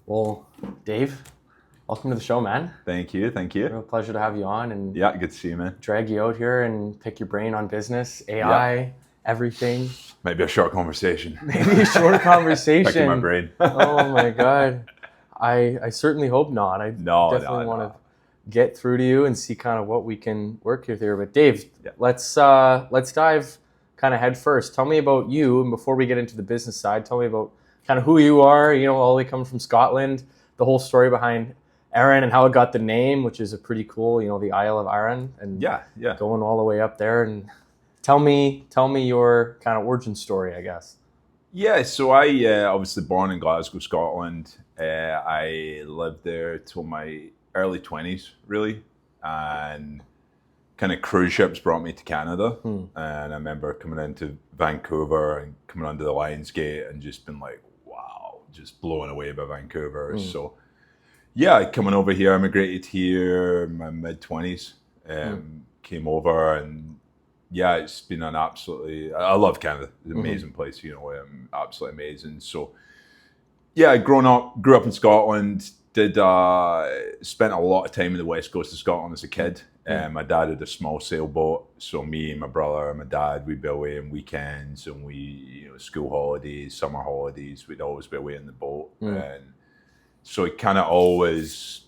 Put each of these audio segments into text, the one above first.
Well, Dave, welcome to the show, man. Thank you. Real pleasure to have you on and Yeah, good to see you, man. drag you out here and pick your brain on business, AI, everything. Maybe a short conversation. Maybe a short conversation. Picking my brain. Oh my God. I certainly hope not. I definitely want to get through to you and see kind of what we can work with here. But Dave, let's dive kind of head first. Tell me about you, and before we get into the business side, tell me about kind of who you are. You know, all the way coming from Scotland, the whole story behind ARRAN and how it got the name, which is a pretty cool, you know, the Isle of ARRAN, and going all the way up there. And tell me your kind of origin story, I guess. Yeah, so I obviously born in Glasgow, Scotland. I lived there till my early 20s, really, and kind of cruise ships brought me to Canada. And I remember coming into Vancouver and coming under the Lions Gate and just been like, wow, just blown away by Vancouver. So yeah, coming over here, I immigrated here in my mid-20s, came over, and yeah, it's been an absolutely, I love Canada. It's an amazing place, you know, absolutely amazing. So yeah, I grew up in Scotland, spent a lot of time in the west coast of Scotland as a kid. My dad had a small sailboat, so me and my brother and my dad, we'd be away on weekends, and school holidays, summer holidays, we'd always be away on the boat. And so it kind of always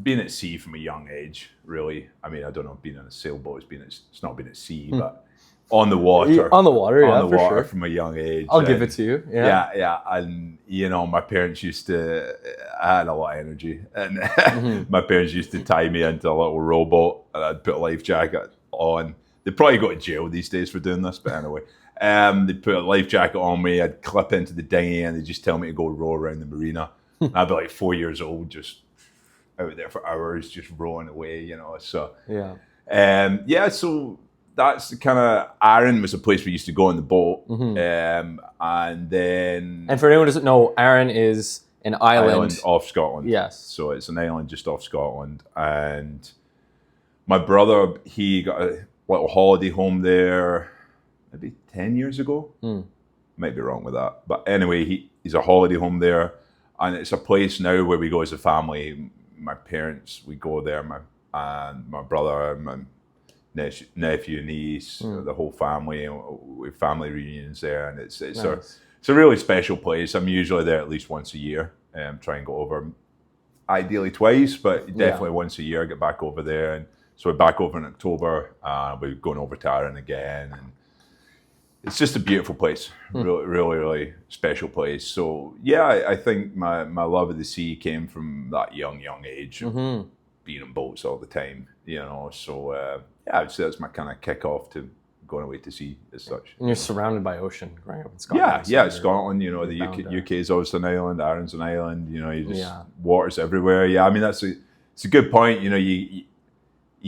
been at sea from a young age, really. I mean, I don't know, being on a sailboat it's not been at sea, but on the water. On the water, from a young age. I'll give it to you. Yeah. And, you know, my parents I had a lot of energy. And my parents used to tie me into a little rowboat, and I'd put a life jacket on. They'd probably go to jail these days for doing this, but anyway. They'd put a life jacket on me, I'd clip into the dinghy, and they'd just tell me to go row around the marina. And I'd be like 4 years old, just out there for hours, just rowing away, you know. So, so that's the kind of, ARRAN was a place we used to go on the boat. And then... And for anyone who doesn't know, ARRAN is an island off Scotland. Yes. So it's an island just off Scotland. And my brother, he got a little holiday home there maybe 10 years ago. Might be wrong with that. But anyway, he's a holiday home there. And it's a place now where we go as a family. My parents, we go there, my brother, my nephew, niece, the whole family. We have family reunions there, and it's nice. It's a really special place. I'm usually there at least once a year. Try and go over, ideally twice, but definitely once a year. I get back over there, and so we're back over in October. We're going over to ARRAN again, and it's just a beautiful place. Really, really, really special place. So yeah, I think my love of the sea came from that young age, being on boats all the time, you know. So I'd say that's my kind of kickoff to going away to sea as such. And you're surrounded by ocean, right? In Scotland. Yeah, Scotland. You know, the UK is always an island. ARRAN's an island. You know, you just water's everywhere. Yeah, I mean it's a good point. You know, you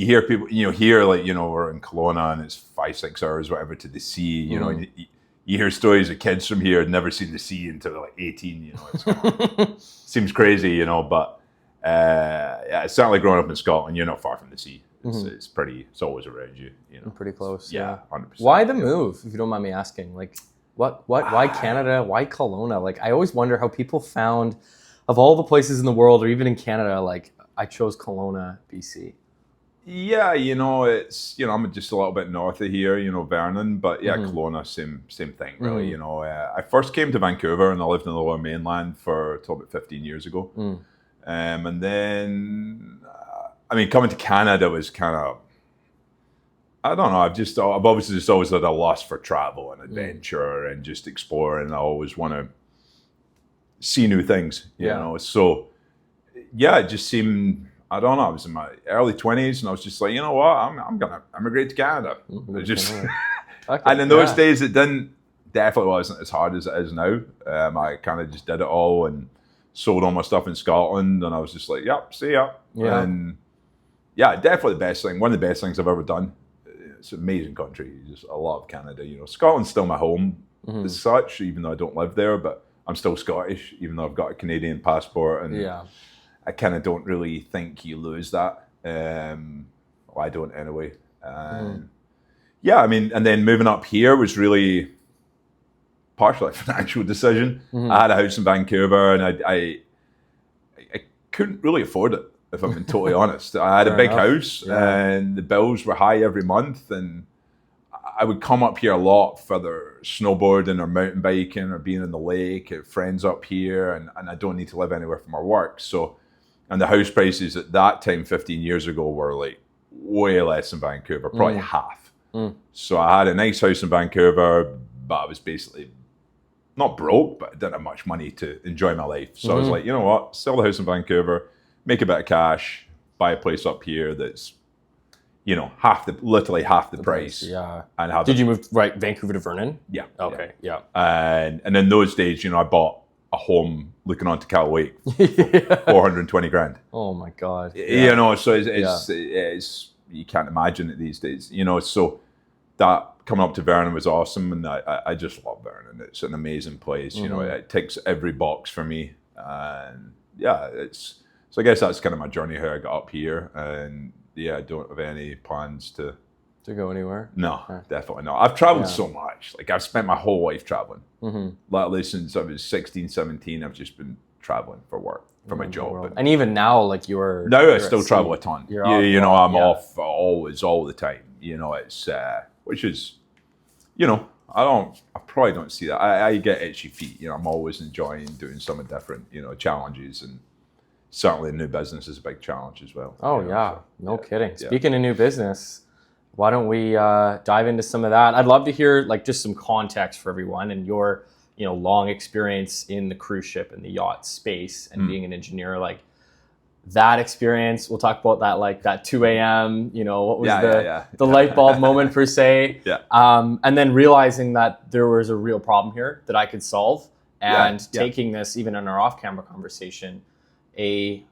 hear people, here, like, we're in Kelowna and it's 5-6 hours, whatever, to the sea, you know, and you hear stories of kids from here had never seen the sea until they're like 18, you know, it's kind of, seems crazy, you know, but it's certainly growing up in Scotland, you're not far from the sea. It's always around you, you know. Pretty close. Yeah, 100%. Why the move, if you don't mind me asking? Like, why Canada? Why Kelowna? Like, I always wonder how people found, of all the places in the world, or even in Canada, like, I chose Kelowna, BC. Yeah, you know, it's, I'm just a little bit north of here, Vernon, but yeah, Kelowna, same thing, really, you know. I first came to Vancouver and I lived in the Lower Mainland till about 15 years ago. And then, coming to Canada was kind of, I don't know, I've obviously just always had a lust for travel and adventure and just exploring. I always want to see new things, you know. So, yeah, it just seemed, I don't know, I was in my early 20s and I was just like, you know what, I'm going to immigrate to Canada. And in those days, it definitely wasn't as hard as it is now. I kind of just did it all and sold all my stuff in Scotland, and I was just like, yep, see ya. Yeah. And yeah, definitely the best thing, one of the best things I've ever done. It's an amazing country. I love Canada. You know, Scotland's still my home as such, even though I don't live there, but I'm still Scottish, even though I've got a Canadian passport. And I kind of don't really think you lose that. Well, I don't anyway. Yeah, I mean, and then moving up here was really partially a financial decision. I had a house in Vancouver, and couldn't really afford it, if I'm being totally honest. I had a big house and the bills were high every month, and I would come up here a lot for either snowboarding or mountain biking or being in the lake, have friends up here, and I don't need to live anywhere for my work. So, and the house prices at that time, 15 years ago, were like way less than Vancouver, probably half. So I had a nice house in Vancouver, but I was basically not broke, but I didn't have much money to enjoy my life. So I was like, you know what, sell the house in Vancouver, make a bit of cash, buy a place up here that's, you know, literally half the price. Yeah. And have Did you move Vancouver to Vernon? Yeah. Okay. Yeah. And in those days, you know, I bought a home looking onto Cal Lake, 420 grand. Oh my God. You know, so it's you can't imagine it these days. You know, so that coming up to Vernon was awesome, and I just love Vernon. It's an amazing place. You know, it ticks every box for me, and yeah, so I guess that's kind of my journey how I got up here, and yeah, I don't have any plans to go anywhere. No, definitely not. I've traveled so much. Like I've spent my whole life traveling. Lately, since I was 16, 17, I've just been traveling for work, for my job. And even now, like I still travel a ton. You know, I'm off always, all the time. You know, it's which is, you know, I probably don't see that. I get itchy feet. You know, I'm always enjoying doing something different. You know, challenges, and certainly new business is a big challenge as well. Oh yeah, so, no kidding. Speaking of new business, why don't we dive into some of that? I'd love to hear like just some context for everyone and your, you know, long experience in the cruise ship and the yacht space and being an engineer. Like that experience, we'll talk about that, like that 2 a.m., you know, what was the light bulb moment per se. And then realizing that there was a real problem here that I could solve, and taking this, even in our off-camera conversation, a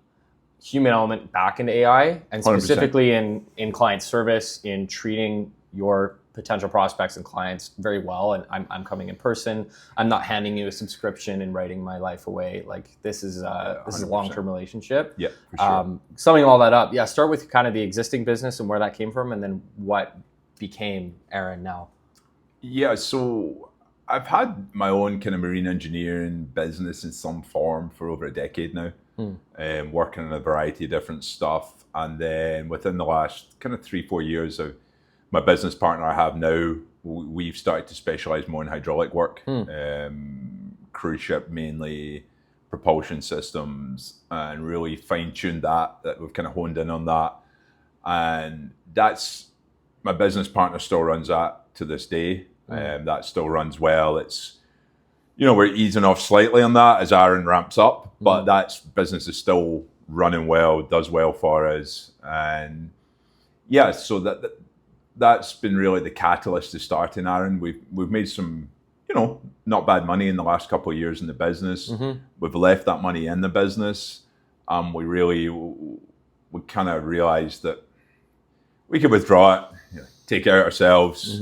human element back into AI, and specifically 100%. in client service, in treating your potential prospects and clients very well. And I'm coming in person. I'm not handing you a subscription and writing my life away. Like this is a long-term relationship. Yeah, for sure. Summing all that up, start with kind of the existing business and where that came from, and then what became ARRAN now. Yeah, so I've had my own kind of marine engineering business in some form for over a decade now. Working on a variety of different stuff, and then within the last kind of 3-4 years of my business partner I have now, we've started to specialize more in hydraulic work, cruise ship mainly, propulsion systems, and really fine-tuned that we've kind of honed in on that, and that's my business partner still runs that to this day. That still runs well. It's, you know, we're easing off slightly on that as ARRAN ramps up, but that's business is still running well, does well for us. And yeah, so that's been really the catalyst to starting ARRAN. We've made some, you know, not bad money in the last couple of years in the business. We've left that money in the business. We kind of realized that we could withdraw it, you know, take it out ourselves,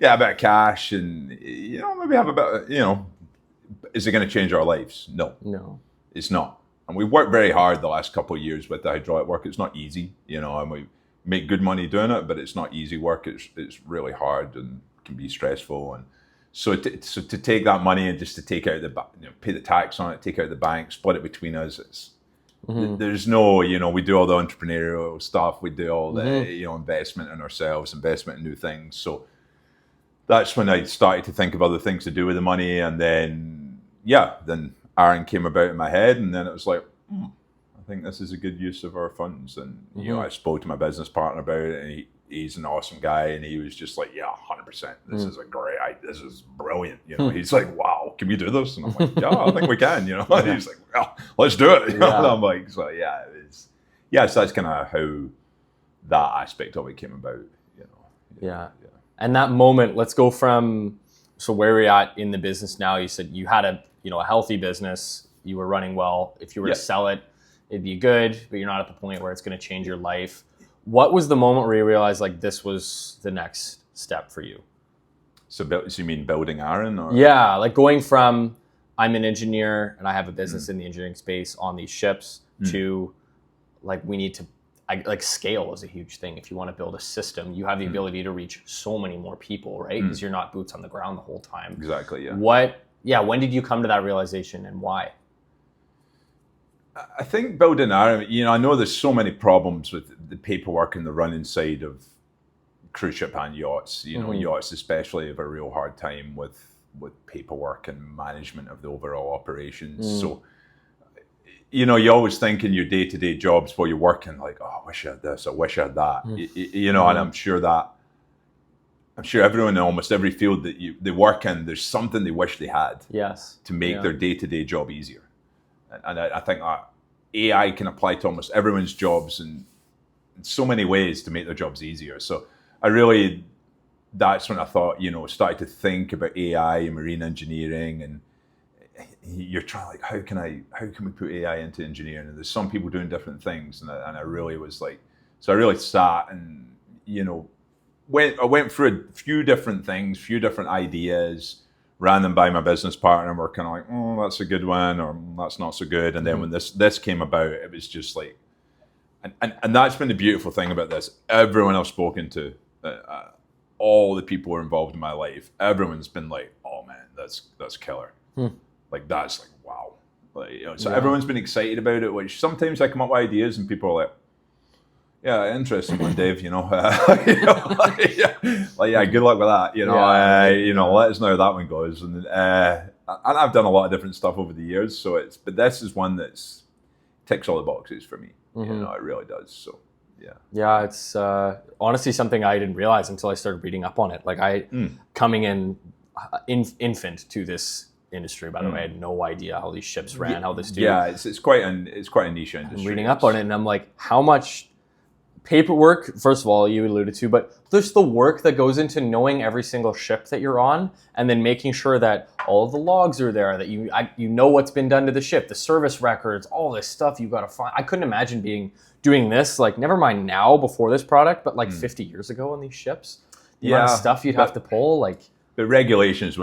get a bit of cash, and, you know, maybe have a bit, you know, is it going to change our lives? No, it's not. And we've worked very hard the last couple of years with the hydraulic work. It's not easy, you know, and we make good money doing it, but it's not easy work. It's really hard and can be stressful. And so to take that money and just to take out pay the tax on it, take out the bank, split it between us, it's there's no, you know, we do all the entrepreneurial stuff, we do all the you know, investment in ourselves, investment in new things. So that's when I started to think of other things to do with the money, and then ARRAN came about in my head, and then it was like, I think this is a good use of our funds. And you know, I spoke to my business partner about it, and he's an awesome guy, and he was just like, yeah, 100%. This is a great idea. This is brilliant. You know, he's like, wow, can we do this? And I'm like, yeah, I think we can. You know, and he's like, well, let's do it. You know? And I'm like, so yeah, so that's kind of how that aspect of it came about. You know, And that moment, let's go from, so where we're at in the business now. You said you had a healthy business, you were running well. If you were to sell it, it'd be good, but you're not at the point where it's going to change your life. What was the moment where you realized like this was the next step for you? So you mean building ARRAN? Or? Yeah, like going from I'm an engineer and I have a business in the engineering space on these ships to like we need to, like scale is a huge thing. If you want to build a system, you have the ability to reach so many more people, right? Because you're not boots on the ground the whole time. Exactly, yeah. When did you come to that realization, and why? I think building ARRAN, I know there's so many problems with the paperwork and the running side of cruise ship and yachts. Yachts especially have a real hard time with paperwork and management of the overall operations. So, you always think in your day-to-day jobs while you're working, like, oh, I wish I had this, I wish I had that. And I'm sure everyone in almost every field that they work in, there's something they wish they had. Yes. To make their day-to-day job easier. And I think that AI can apply to almost everyone's jobs in so many ways to make their jobs easier. So that's when I thought, started to think about AI and marine engineering, and you're trying, like, how can we put AI into engineering? And there's some people doing different things, and I really was like, so I really sat and I went through a few different things, few different ideas, ran them by my business partner, and we're kind of like, oh, that's a good one, or that's not so good. And then when this came about, it was just like, and that's been the beautiful thing about this. Everyone I've spoken to, all the people who are involved in my life, everyone's been like, oh man, that's killer. Like, that's like, wow. Like, so everyone's been excited about it, which sometimes I come up with ideas and people are like, yeah, interesting one, Dave, yeah, good luck with that, let us know how that one goes. And I've done a lot of different stuff over the years, but this is one that's ticks all the boxes for me. It really does. So yeah, it's honestly something I didn't realize until I started reading up on it. Like coming in infant to this industry, by the way, I had no idea how these ships ran, how this do. Yeah, it's quite a niche industry. I'm reading up on it, and I'm like, how much paperwork, first of all, you alluded to, but there's the work that goes into knowing every single ship that you're on, and then making sure that all of the logs are there, that you know what's been done to the ship, the service records, all this stuff you got to find. I couldn't imagine doing this, like, never mind now before this product, but like 50 years ago on these ships. The amount of stuff you'd have to pull, like. The regulations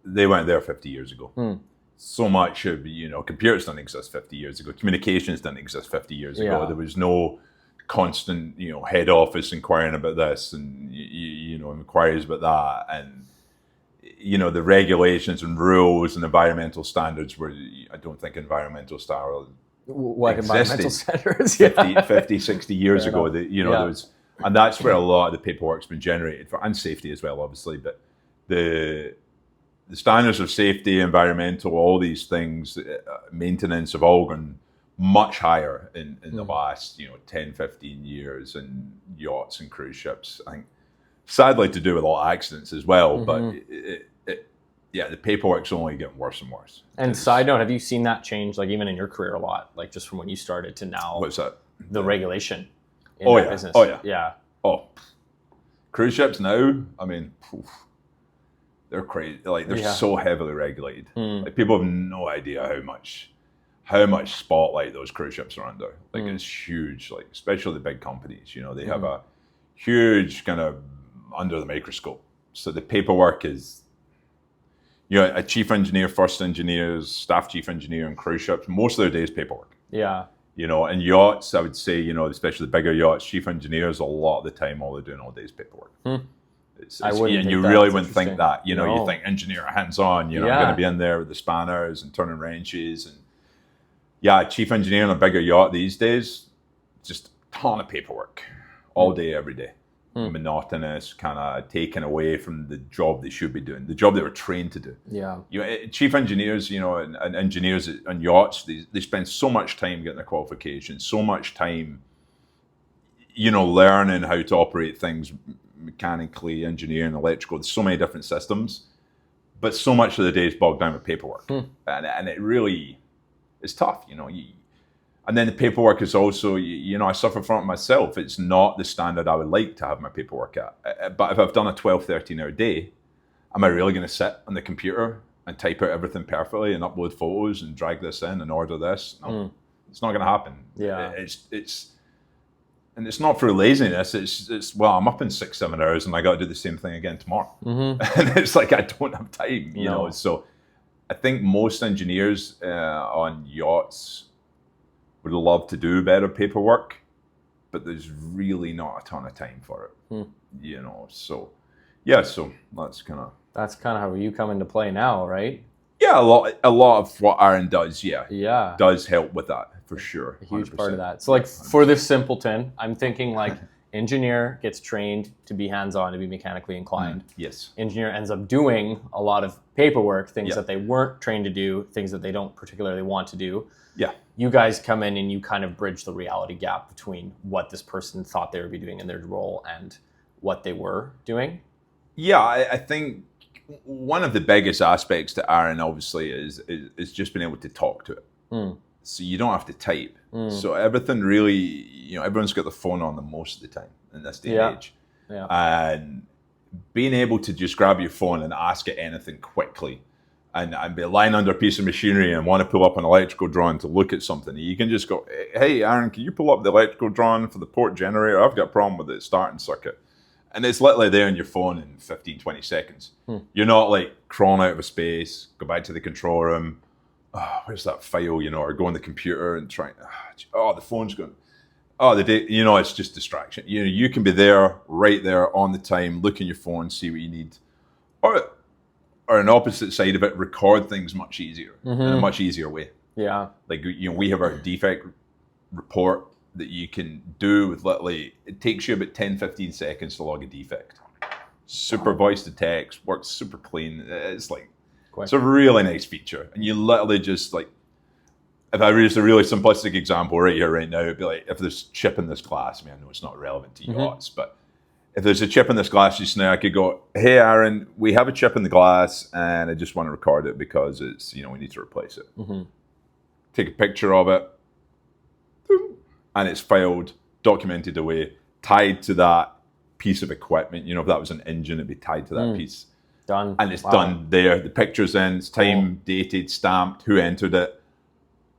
they weren't there 50 years ago. So much of, computers didn't exist 50 years ago. Communications didn't exist 50 years ago. There was no constant, head office inquiring about this and, inquiries about that. And, the regulations and rules and environmental standards I don't think environmental standards environmental standards? 50, 60 years ago. There was, and that's where a lot of the paperwork's been generated for, and safety as well, obviously. But the standards of safety, environmental, all these things, maintenance have all gone much higher in the last 10, 15 years in yachts and cruise ships. I think sadly to do with a lot of accidents as well, but the paperwork's only getting worse and worse. And side note, have you seen that change, like, even in your career a lot, like, just from when you started to now? What's that? The regulation in that business. Cruise ships now, I mean, they're crazy. Like, they're so heavily regulated. Like, people have no idea how much spotlight those cruise ships are under. Like, it's huge. Like, especially the big companies. They have a huge kind of under the microscope. So the paperwork is, a chief engineer, first engineers, staff chief engineer on cruise ships, most of their day is paperwork. Yeah. And yachts, I would say, especially the bigger yachts, chief engineers, a lot of the time, all they're doing all day is paperwork. You really wouldn't think that. You think engineer hands-on. I'm going to be in there with the spanners and turning wrenches. And chief engineer on a bigger yacht these days, just a ton of paperwork all day, every day. Monotonous, kind of taken away from the job they should be doing, the job they were trained to do. Yeah. Chief engineers, and engineers on yachts, they spend so much time getting their qualifications, so much time, learning how to operate things mechanically, engineering, electrical. There's so many different systems, but so much of the day is bogged down with paperwork, and it really is tough. And then the paperwork is also, I suffer from it myself. It's not the standard I would like to have my paperwork at. But if I've done a 12, 13-hour day, am I really going to sit on the computer and type out everything perfectly and upload photos and drag this in and order this? No, it's not going to happen. Yeah. And it's not through laziness. It's I'm up in 6, 7 hours and I got to do the same thing again tomorrow. And it's like, I don't have time, know. So I think most engineers on yachts would love to do better paperwork, but there's really not a ton of time for it. So that's kind of how you come into play now, right? Yeah, a lot of what ARRAN does, Yeah. does help with that for sure. A huge part of that. So like for this simpleton, I'm thinking like engineer gets trained to be hands-on, to be mechanically inclined. Yes. Engineer ends up doing a lot of paperwork, things that they weren't trained to do, things that they don't particularly want to do. Yeah. You guys come in and you kind of bridge the reality gap between what this person thought they would be doing in their role and what they were doing. Yeah, I think one of the biggest aspects to ARRAN obviously is just being able to talk to it. So you don't have to type. So everything really, everyone's got the phone on them most of the time in this day and age. Yeah. And being able to just grab your phone and ask it anything quickly and be lying under a piece of machinery and want to pull up an electrical drawing to look at something, you can just go, hey, ARRAN, can you pull up the electrical drawing for the port generator? I've got a problem with the starting circuit. And it's literally there on your phone in 15, 20 seconds. You're not like crawling out of a space, go back to the control room. Oh, where's that file, or go on the computer and try. The phone's going. It's just distraction. You can be there, right there on the time, look in your phone, see what you need. Or an opposite side of it, record things much easier, in a much easier way. Yeah. Like, we have our defect report that you can do with literally, it takes you about 10, 15 seconds to log a defect. Super voice to text, works super clean. It's like, it's a really nice feature. And you literally just like, if I use a really simplistic example right here, right now, it'd be like, if there's chip in this glass, I know it's not relevant to yachts, but if there's a chip in this glass just now, I could go, hey, ARRAN, we have a chip in the glass and I just want to record it because it's, we need to replace it. Take a picture of it. And it's filed, documented away, tied to that piece of equipment. If that was an engine, it'd be tied to that piece. Done. And it's done there. The picture's in, it's time, dated, stamped, who entered it.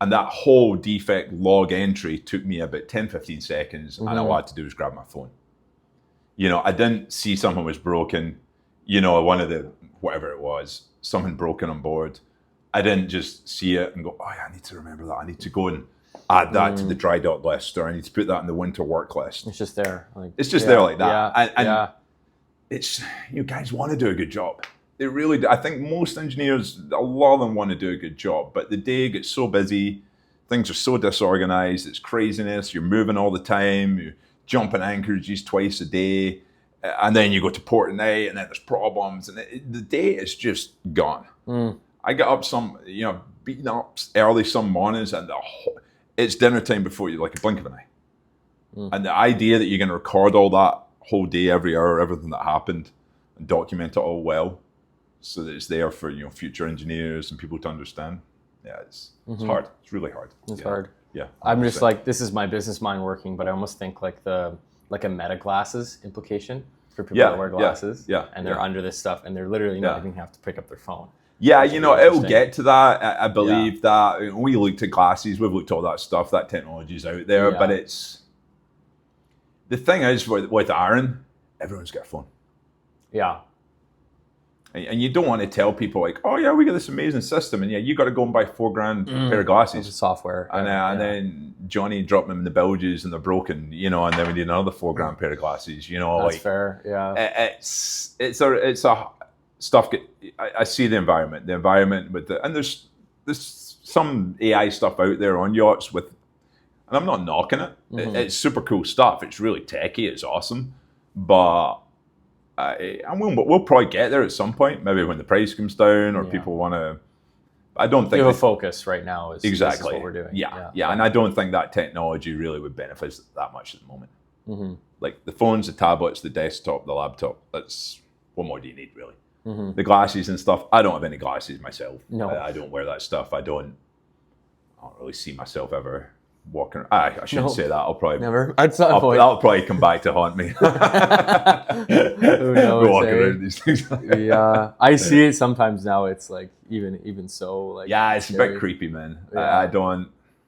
And that whole defect log entry took me about 10, 15 seconds. And all I had to do was grab my phone. I didn't see something was broken. One of the, whatever it was, something broken on board. I didn't just see it and go, oh yeah, I need to remember that. I need to go and add that to the dry dock list, or I need to put that in the winter work list. It's just there. It's just there like that. And it's, you guys want to do a good job. They really do. I think most engineers, a lot of them want to do a good job, but the day gets so busy, things are so disorganized, it's craziness, you're moving all the time, you're jumping anchorages twice a day, and then you go to port at night, and then there's problems, and the day is just gone. I got up beaten up early some mornings, and it's dinner time before you, like a blink of an eye. And the idea that you're going to record all that whole day, every hour, everything that happened, and document it all well, so that it's there for future engineers and people to understand. Yeah, it's hard. It's really hard. It's hard. Yeah, I'm just like, this is my business mind working, but I almost think like a meta glasses implication for people that wear glasses. And they're under this stuff, and they're literally not even have to pick up their phone. Yeah, it'll get to that. I believe that we looked at glasses, we've looked at all that stuff, that technology's out there, but it's, the thing is with ARRAN, everyone's got a phone. Yeah. And you don't want to tell people like, oh yeah, we got this amazing system, and you got to go and buy $4,000 pair of glasses. It's software. And then Johnny dropped them in the bilges and they're broken, and then we need another $4,000 pair of glasses, That's fair, yeah. It's a stuff. I see the environment with and there's some AI stuff out there on yachts with, and I'm not knocking it. It's super cool stuff. It's really techy. It's awesome, but we'll probably get there at some point. Maybe when the price comes down, or people want to. I don't think we have a focus right now. Exactly this is what we're doing. Yeah, and I don't think that technology really would benefit us that much at the moment. Like the phones, the tablets, the desktop, the laptop. That's, what more do you need really? The glasses and stuff. I don't have any glasses myself. No, I don't wear that stuff. I don't really see myself ever walking. I shouldn't say that. I'll probably never. That'll probably come back to haunt me. Who knows? Walking around these things. Yeah, I see it sometimes now. It's like even so like. Yeah, it's scary. A bit creepy, man. Yeah. I don't.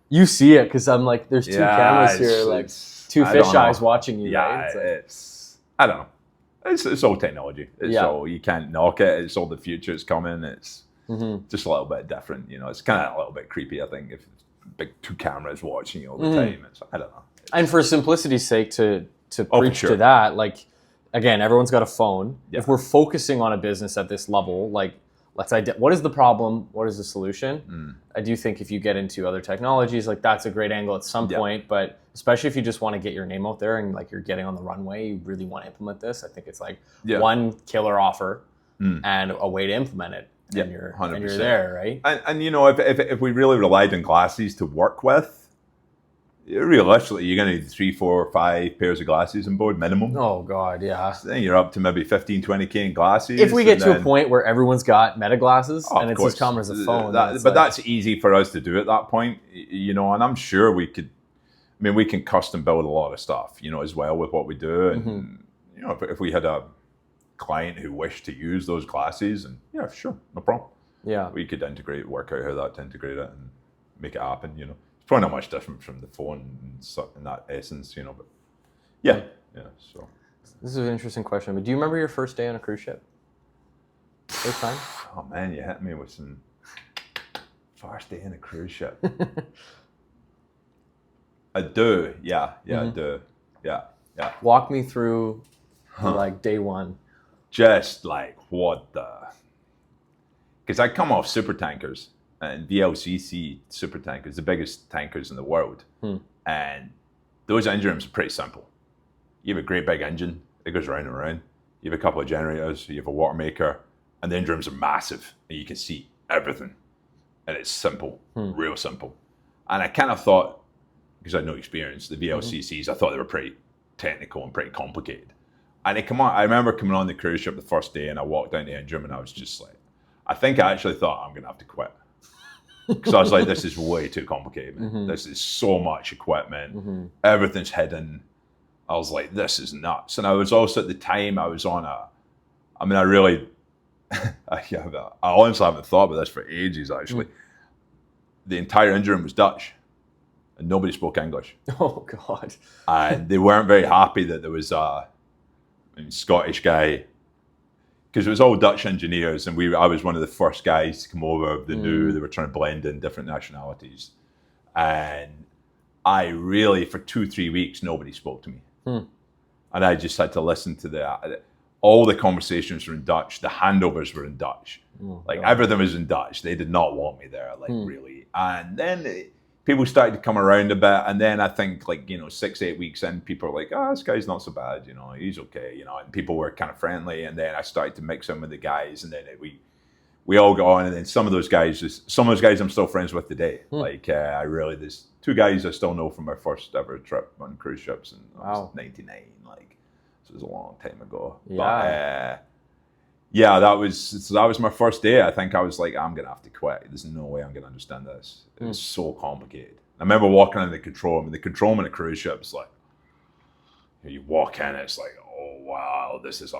You see it because I'm like, there's two cameras here, like two fisheyes watching you. Yeah, right? it's I don't know. It's all technology. It's all, you can't knock it. It's all the future. It's coming. It's just a little bit different. It's kind of a little bit creepy, I think, if big two cameras watching you all the time. I don't know. And for simplicity's sake, to preach to that, like, again, everyone's got a phone. If we're focusing on a business at this level, like, what is the problem? What is the solution? I do think if you get into other technologies, like that's a great angle at some point, but especially if you just want to get your name out there and like you're getting on the runway, you really want to implement this. I think it's like one killer offer and a way to implement it. And you're there, right? And you know, if we really relied on glasses to work with, realistically, you're going to need 3, 4, 5 pairs of glasses on board minimum. Oh God, yeah. So then you're up to maybe 15, 20K in glasses. If we get to a point where everyone's got meta glasses and it's as common as a phone. But that's easy for us to do at that point, you know, and I'm sure we could, I mean, we can custom build a lot of stuff, you know, as well with what we do. And, you know, if we had a client who wished to use those glasses, and yeah, sure, no problem. Yeah. We could work out how that to integrate it and make it happen, you know. It's probably not much different from the phone in that essence, you know, but yeah. So this is an interesting question, but do you remember your first day on a cruise ship? First time? Oh man, you hit me with some first day on a cruise ship. I do, I do, yeah. Walk me through like day one. Just like what the, because I come off supertankers. And VLCC supertankers, the biggest tankers in the world. And those engine rooms are pretty simple. You have a great big engine that goes round and round. You have a couple of generators, you have a water maker, and the engine rooms are massive. And you can see everything. And it's simple, real simple. And I kind of thought, because I had no experience, the VLCCs, I thought they were pretty technical and pretty complicated. And I remember coming on the cruise ship the first day and I walked down the engine room and I was just like, I think I actually thought I'm going to have to quit. Because I was like, this is way too complicated, man. This is so much equipment. Everything's hidden. I was like, this is nuts. And I was also, at the time, I was on I honestly haven't thought about this for ages, actually. The entire engine room was Dutch. And nobody spoke English. Oh, God. And they weren't very happy that there was a Scottish guy, because it was all Dutch engineers, and I was one of the first guys to come over. They knew they were trying to blend in different nationalities. And I really, for 2-3 weeks, nobody spoke to me. And I just had to listen to all the conversations were in Dutch. The handovers were in Dutch. Everything was in Dutch. They did not want me there, really. And then people started to come around a bit. And then I think 6-8 weeks in, people were like, oh, this guy's not so bad. You know, he's okay. You know, and people were kind of friendly. And then I started to mix in with the guys. And then we all got on. And then some of those guys I'm still friends with today. There's 2 guys I still know from our first ever trip on cruise ships. And I was 99. So it was a long time ago. Yeah. But, that was my first day. I think I was like, I'm going to have to quit. There's no way I'm going to understand this. It's so complicated. I remember walking in the control room, and the control room in a cruise ship is like, you walk in, it's like, oh, wow, this is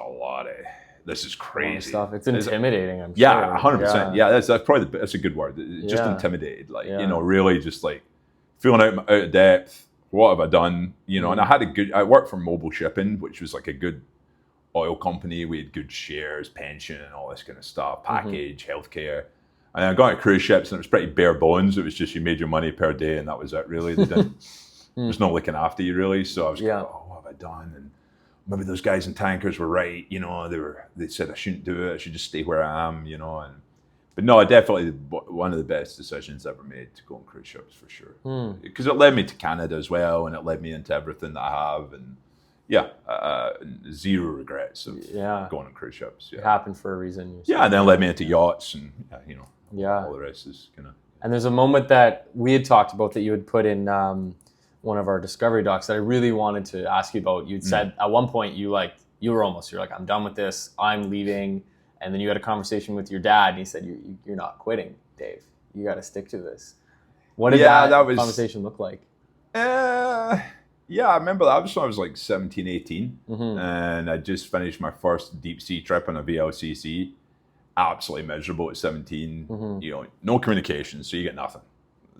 crazy. Stuff. It's intimidating, I'm sure. Yeah, 100%. Yeah, that's a good word. Just intimidated. Really just like feeling out of depth. What have I done? You know, and I worked for Mobile Shipping, which was like a good oil company. We had good shares, pension, and all this kind of stuff, package, healthcare. And I got to cruise ships, and it was pretty bare bones. It was just you made your money per day, and that was it, really. There's no looking after you, really. So I was like, oh, what have I done? And maybe those guys in tankers were right. You know, they said I shouldn't do it. I should just stay where I am, you know. But no, definitely one of the best decisions ever made to go on cruise ships, for sure. Because it led me to Canada as well, and it led me into everything that I have. And zero regrets of going on cruise ships. Yeah. It happened for a reason. And then it led me into yachts, and all the rest is kind of. And there's a moment that we had talked about that you had put in one of our Discovery docs that I really wanted to ask you about. You'd said at one point you're like, I'm done with this, I'm leaving. And then you had a conversation with your dad, and he said, you're not quitting, Dave. You got to stick to this. What did that conversation look like? I remember that was when I was like 17, 18. And I just finished my first deep sea trip on a VLCC. Absolutely miserable at 17. You know, no communication, so you get nothing.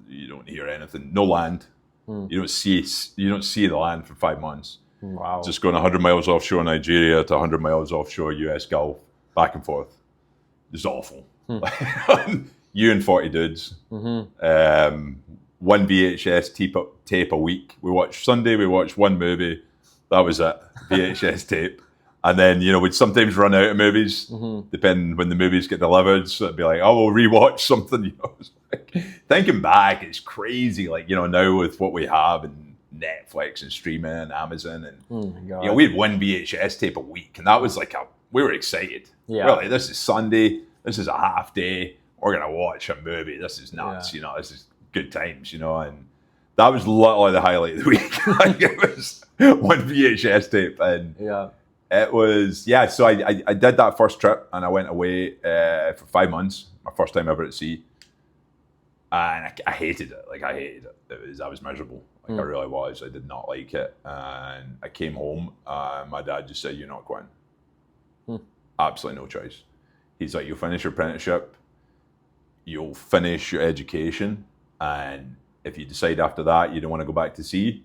You don't hear anything. No land. You don't see the land for 5 months. Wow. Just going 100 miles offshore Nigeria to 100 miles offshore US Gulf, back and forth. It's awful. You and 40 dudes. One VHS tape a week. Sunday we watched one movie. That was it. VHS tape. And then, we'd sometimes run out of movies, depending when the movies get delivered. So it'd be like, oh, we'll rewatch something. It's like, thinking back, it's crazy. Like, now with what we have and Netflix and streaming and Amazon. And, we had one VHS tape a week. And that was like, we were excited. Yeah. Really, this is Sunday. This is a half day. We're going to watch a movie. This is nuts. This is good times, And that was literally the highlight of the week. Like, it was one VHS tape. And it was, so I did that first trip and I went away for 5 months, my first time ever at sea. And I hated it. Like, I hated it. I was miserable. Like, I really was. I did not like it. And I came home and my dad just said, you're not going. Absolutely no choice. He's like, you'll finish your apprenticeship, you'll finish your education, and if you decide after that you don't want to go back to sea,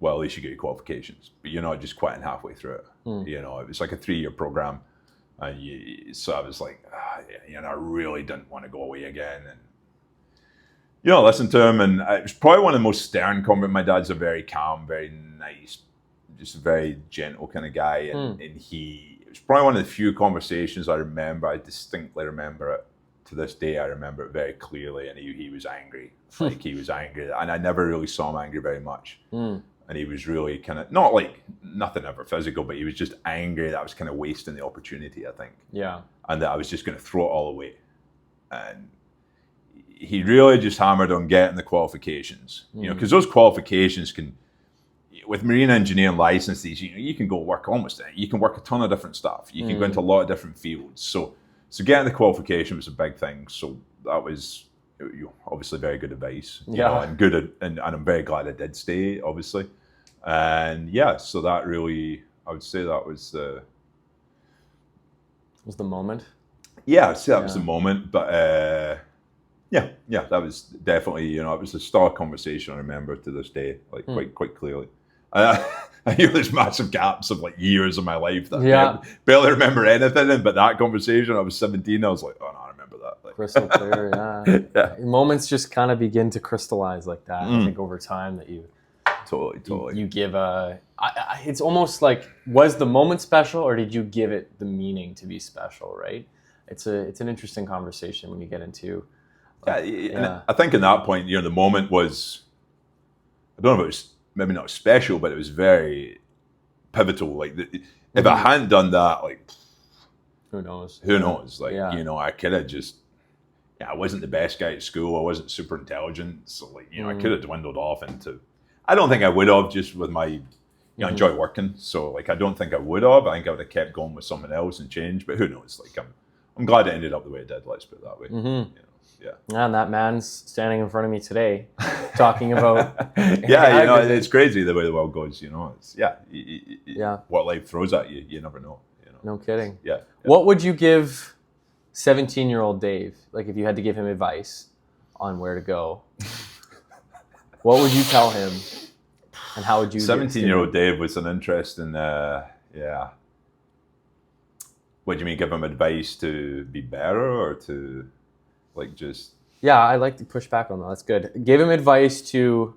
well, at least you get your qualifications. But you're not just quitting halfway through it. It was like a 3-year program. And so I was like, I really didn't want to go away again. And, listen to him. And it was probably one of the most stern conversations. My dad's a very calm, very nice, just a very gentle kind of guy. And it was probably one of the few conversations I remember. I distinctly remember it. To this day, I remember it very clearly. And he was angry. Like, he was angry. And I never really saw him angry very much. And he was really kind of, not like nothing ever physical, but he was just angry that I was kind of wasting the opportunity, I think. Yeah. And that I was just going to throw it all away. And he really just hammered on getting the qualifications, because those qualifications can, with marine engineering licenses, you can go work you can work a ton of different stuff. You can go into a lot of different fields. So getting the qualification was a big thing. So that was obviously very good advice, and good, and I'm very glad I did stay, obviously. And so that really, I would say that was the moment. Yeah, that was the moment. But that was definitely, it was a stark conversation I remember to this day, like quite clearly. I there's massive gaps of like years of my life that I barely remember anything in, but that conversation, I was 17, I was like, oh no, I remember that. Like, crystal clear, Moments just kind of begin to crystallize like that. I think over time that you totally you give it's almost like, was the moment special or did you give it the meaning to be special, right? It's an interesting conversation when you get into and I think in that point, the moment was, I don't know if it was maybe not special, but it was very pivotal. Like, if I hadn't done that, like, who knows? Like, I could have just, I wasn't the best guy at school. I wasn't super intelligent. So, like, I could have dwindled off into, I don't think I would have, just with my, I enjoy working. So, like, I don't think I would have. I think I would have kept going with someone else and changed, but who knows? Like, I'm glad it ended up the way it did. Let's put it that way. And that man's standing in front of me today talking about it's crazy the way the world goes, it's what life throws at you, you never know. No kidding. What would you give 17-year-old Dave, like, if you had to give him advice on where to go? What would you tell him, and how would you 17-year-old Dave was an interesting what do you mean, give him advice to be better, or to, like, just... I like to push back on that. That's good. Give him advice to,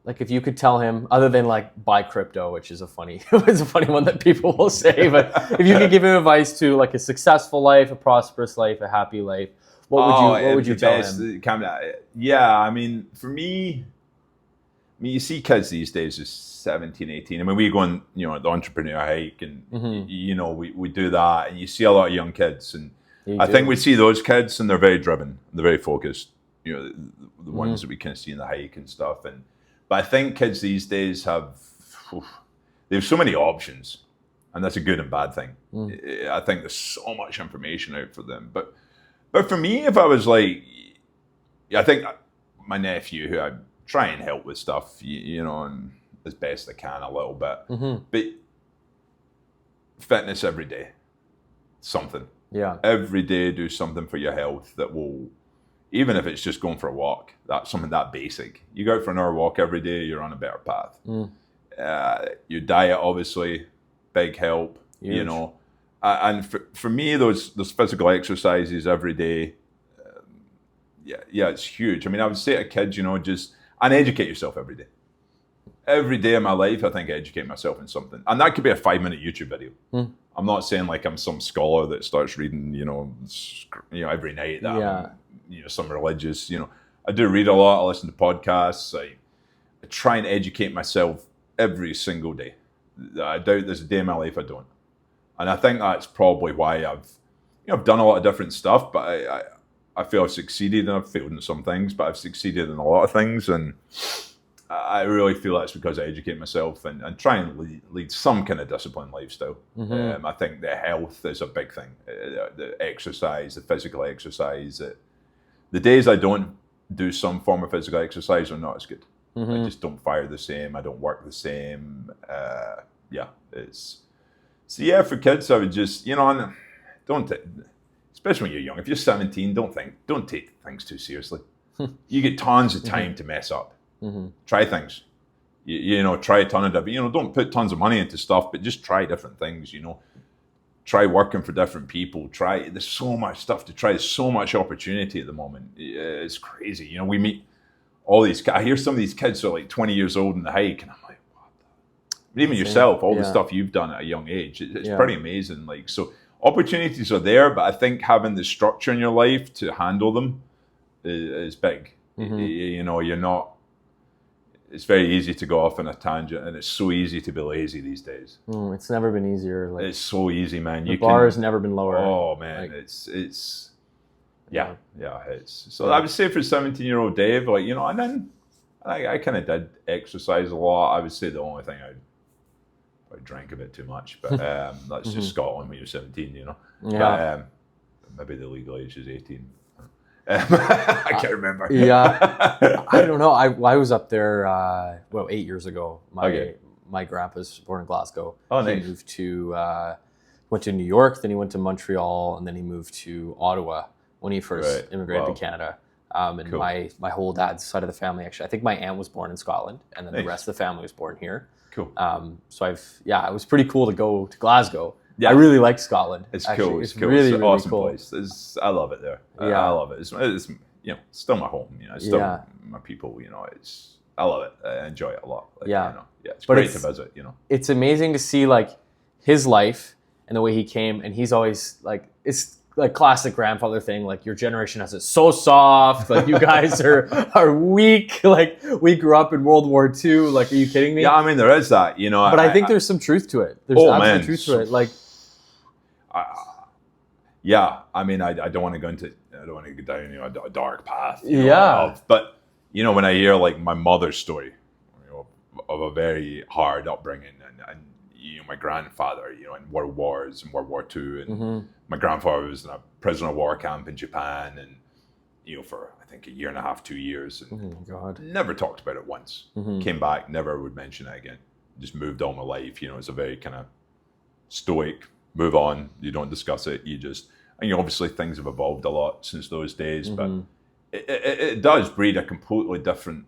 like, if you could tell him, other than, like, buy crypto, which is it's a funny one that people will say, but if you could give him advice to, like, a successful life, a prosperous life, a happy life, what would you tell him? I mean, for me, you see kids these days just 17, 18. I mean, we go on, the entrepreneur hike, and, we do that, and you see a lot of young kids, and I think we see those kids, and they're very driven, they're very focused, the ones that we kind of see in the hike and stuff. But I think kids these days they have so many options, and that's a good and bad thing. I think there's so much information out for them. But for me, if I was like, I think my nephew, who I try and help with stuff, and as best I can a little bit, but fitness every day, something. Every day do something for your health that will, even if it's just going for a walk, that's something that basic. You go out for an hour walk every day, you're on a better path. Your diet, obviously, big help. Huge. And for me, those physical exercises every day, it's huge. I mean, I would say to kids, just, and educate yourself every day. every day of my life, I think I educate myself in something. And that could be a 5-minute YouTube video. I'm not saying like I'm some scholar that starts reading, every night that I'm, some religious, I do read a lot. I listen to podcasts. I try and educate myself every single day. I doubt there's a day in my life I don't. And I think that's probably why I've done a lot of different stuff, but I feel I've succeeded, and I've failed in some things, but I've succeeded in a lot of things. And I really feel that's because I educate myself and try and lead some kind of disciplined lifestyle. I think the health is a big thing. The exercise, the physical exercise. The days I don't do some form of physical exercise are not as good. I just don't fire the same. I don't work the same. For kids, I would just, especially when you're young. If you're 17, don't take things too seriously. You get tons of time to mess up. Try things. Try a ton of different. Don't put tons of money into stuff, but just try different things. Try working for different people. There's so much stuff to try. There's so much opportunity at the moment. It's crazy. We meet all these. I hear some of these kids are like 20 years old in the hike, and I'm like, what? But even yourself, all the stuff you've done at a young age, it's pretty amazing. Like, so opportunities are there, but I think having the structure in your life to handle them is big. You're not. It's very easy to go off on a tangent, and it's so easy to be lazy these days. It's never been easier. It's so easy, man. The bar has never been lower. Oh man, it's so I would say for 17-year-old Dave, and then I kind of did exercise a lot. I would say the only thing I drank a bit too much, but that's just Scotland when you're 17, But, maybe the legal age is 18. I can't remember. I don't know. I was up there 8 years ago. My grandpa's born in Glasgow. Oh, nice. He moved went to New York, then he went to Montreal, and then he moved to Ottawa when he first immigrated to Canada. And cool. my whole dad's side of the family, actually, I think my aunt was born in Scotland, and then the rest of the family was born here. Cool. So it was pretty cool to go to Glasgow. Yeah. I really like Scotland. It's cool. It's cool. Really, it's an really awesome cool. place. I love it there. I love it. It's still my home. It's still my people. I love it. I enjoy it a lot. It's great to visit. It's amazing to see his life and the way he came, and he's always it's like classic grandfather thing. Like, your generation has it so soft. Like, you guys are weak. Like, we grew up in World War II. Like, are you kidding me? Yeah, I mean, there is that. But I think there's some truth to it. There's absolute truth to it. Like. I mean, I don't want to go down a dark path. But when I hear my mother's story, of a very hard upbringing, and my grandfather, in World Wars and World War II, and my grandfather was in a prisoner of war camp in Japan, and for I think a year and a half, 2 years, and never talked about it once. Came back, never would mention it again. Just moved on with life. It's a very kind of stoic. Move on. You don't discuss it. Obviously things have evolved a lot since those days, but it does breed a completely different.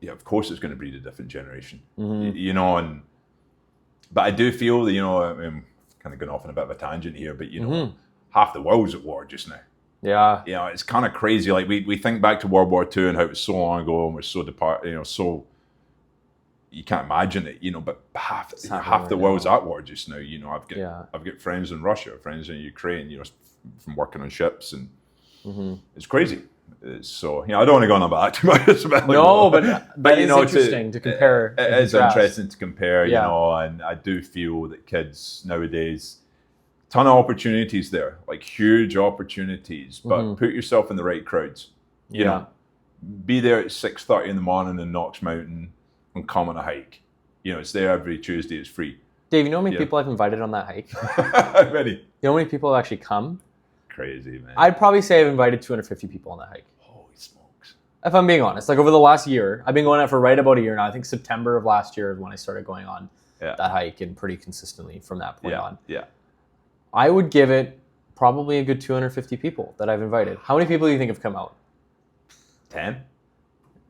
Yeah, of course it's going to breed a different generation. But I do feel that I'm kind of going off on a bit of a tangent here, but half the world's at war just now. Yeah. It's kind of crazy. Like we think back to World War II and how it was so long ago, and we're so so. You can't imagine it, but half the world's at war just now. I've got friends in Russia, friends in Ukraine, from working on ships, and it's crazy. So, I don't want to go on about that too much. But it's interesting to compare. It is interesting to compare, and I do feel that kids nowadays, ton of opportunities there, huge opportunities, but put yourself in the right crowds. Be there at 6:30 in the morning in Knox Mountain, and come on a hike. It's there every Tuesday. It's free. Dave, you know how many people I've invited on that hike? How many? You know how many people have actually come? Crazy, man. I'd probably say I've invited 250 people on that hike. Holy smokes. If I'm being honest, over the last year, I've been going out for right about a year now. I think September of last year is when I started going on that hike, and pretty consistently from that point on. Yeah. I would give it probably a good 250 people that I've invited. How many people do you think have come out? 10?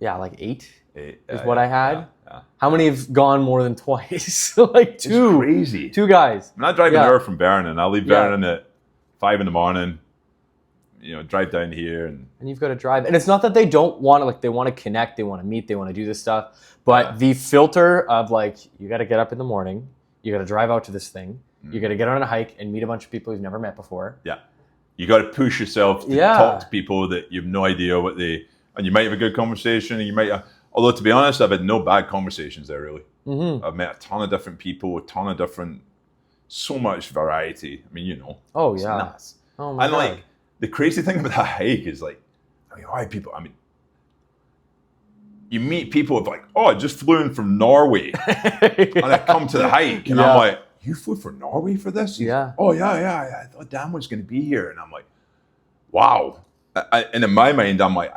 Yeah, 8 is what I had. Yeah. How many have gone more than twice? 2. It's crazy. 2 guys. I'm not driving there from Barron, and I leave Barron at 5 in the morning. drive down here, and you've got to drive. And it's not that they don't want to, like, they want to connect, they want to meet, they want to do this stuff, but the filter of, like, you got to get up in the morning, you got to drive out to this thing, you got to get on a hike and meet a bunch of people you've never met before. Yeah, you got to push yourself to talk to people that you have no idea what and you might have a good conversation, and you might. Although, to be honest, I've had no bad conversations there, really. I've met a ton of different people, so much variety. I mean, Oh, it's yeah. nuts. Oh, my and, God. like, the crazy thing about that hike is, like, why people, you meet people with, like, oh, I just flew in from Norway, and I come to the hike, and I'm like, you flew from Norway for this? Yeah. Oh, yeah. I thought Dan was going to be here. And I'm like, wow. And in my mind, I'm like,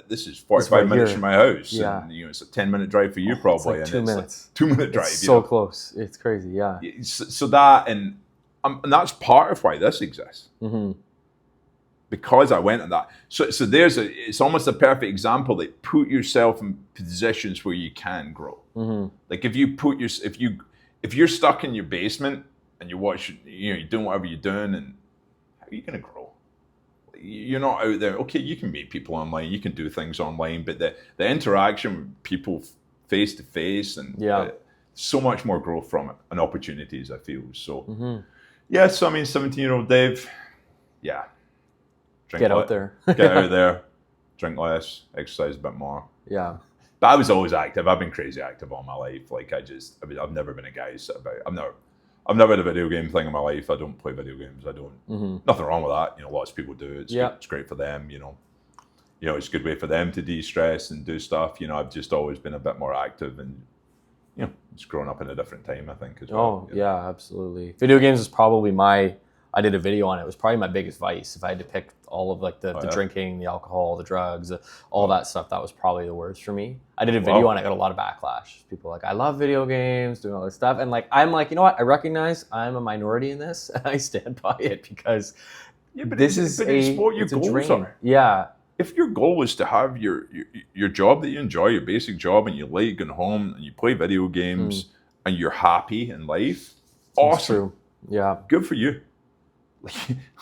this is 45 minutes from my house. Yeah. And, it's a 10-minute drive for you, probably. It's like 2 minutes. Like 2-minute drive. It's so close. It's crazy, yeah. So that, and that's part of why this exists. Because I went on that. So it's almost a perfect example. Like, put yourself in positions where you can grow. Like, if you're stuck in your basement and you're doing whatever you're doing, and how are you going to grow? You're not out there. Okay, you can meet people online, you can do things online, but the interaction with people face to face, and so much more growth from it and opportunities, I feel. So, so 17-year-old Dave, get out there. Get out there, drink less, exercise a bit more. Yeah. But I was always active. I've been crazy active all my life. Like, I've never been a guy who sit about. I've never had a video game thing in my life. I don't play video games. I don't. Nothing wrong with that. Lots of people do. It's great for them. It's a good way for them to de-stress and do stuff. I've just always been a bit more active, and just growing up in a different time, I think, as well. Oh, yeah, absolutely. Video games is probably I did a video on it. It was probably my biggest vice. If I had to pick all of, like, the drinking, the alcohol, the drugs, all that stuff, that was probably the worst for me. I did a video on it. I got a lot of backlash. People were like, I love video games, doing all this stuff. And, like, I'm like, you know what? I recognize I'm a minority in this, and I stand by it, because it's what your goals are. Yeah. If your goal is to have your job that you enjoy, your basic job, and you like going home and you play video games and you're happy in life, awesome. True. Yeah. Good for you.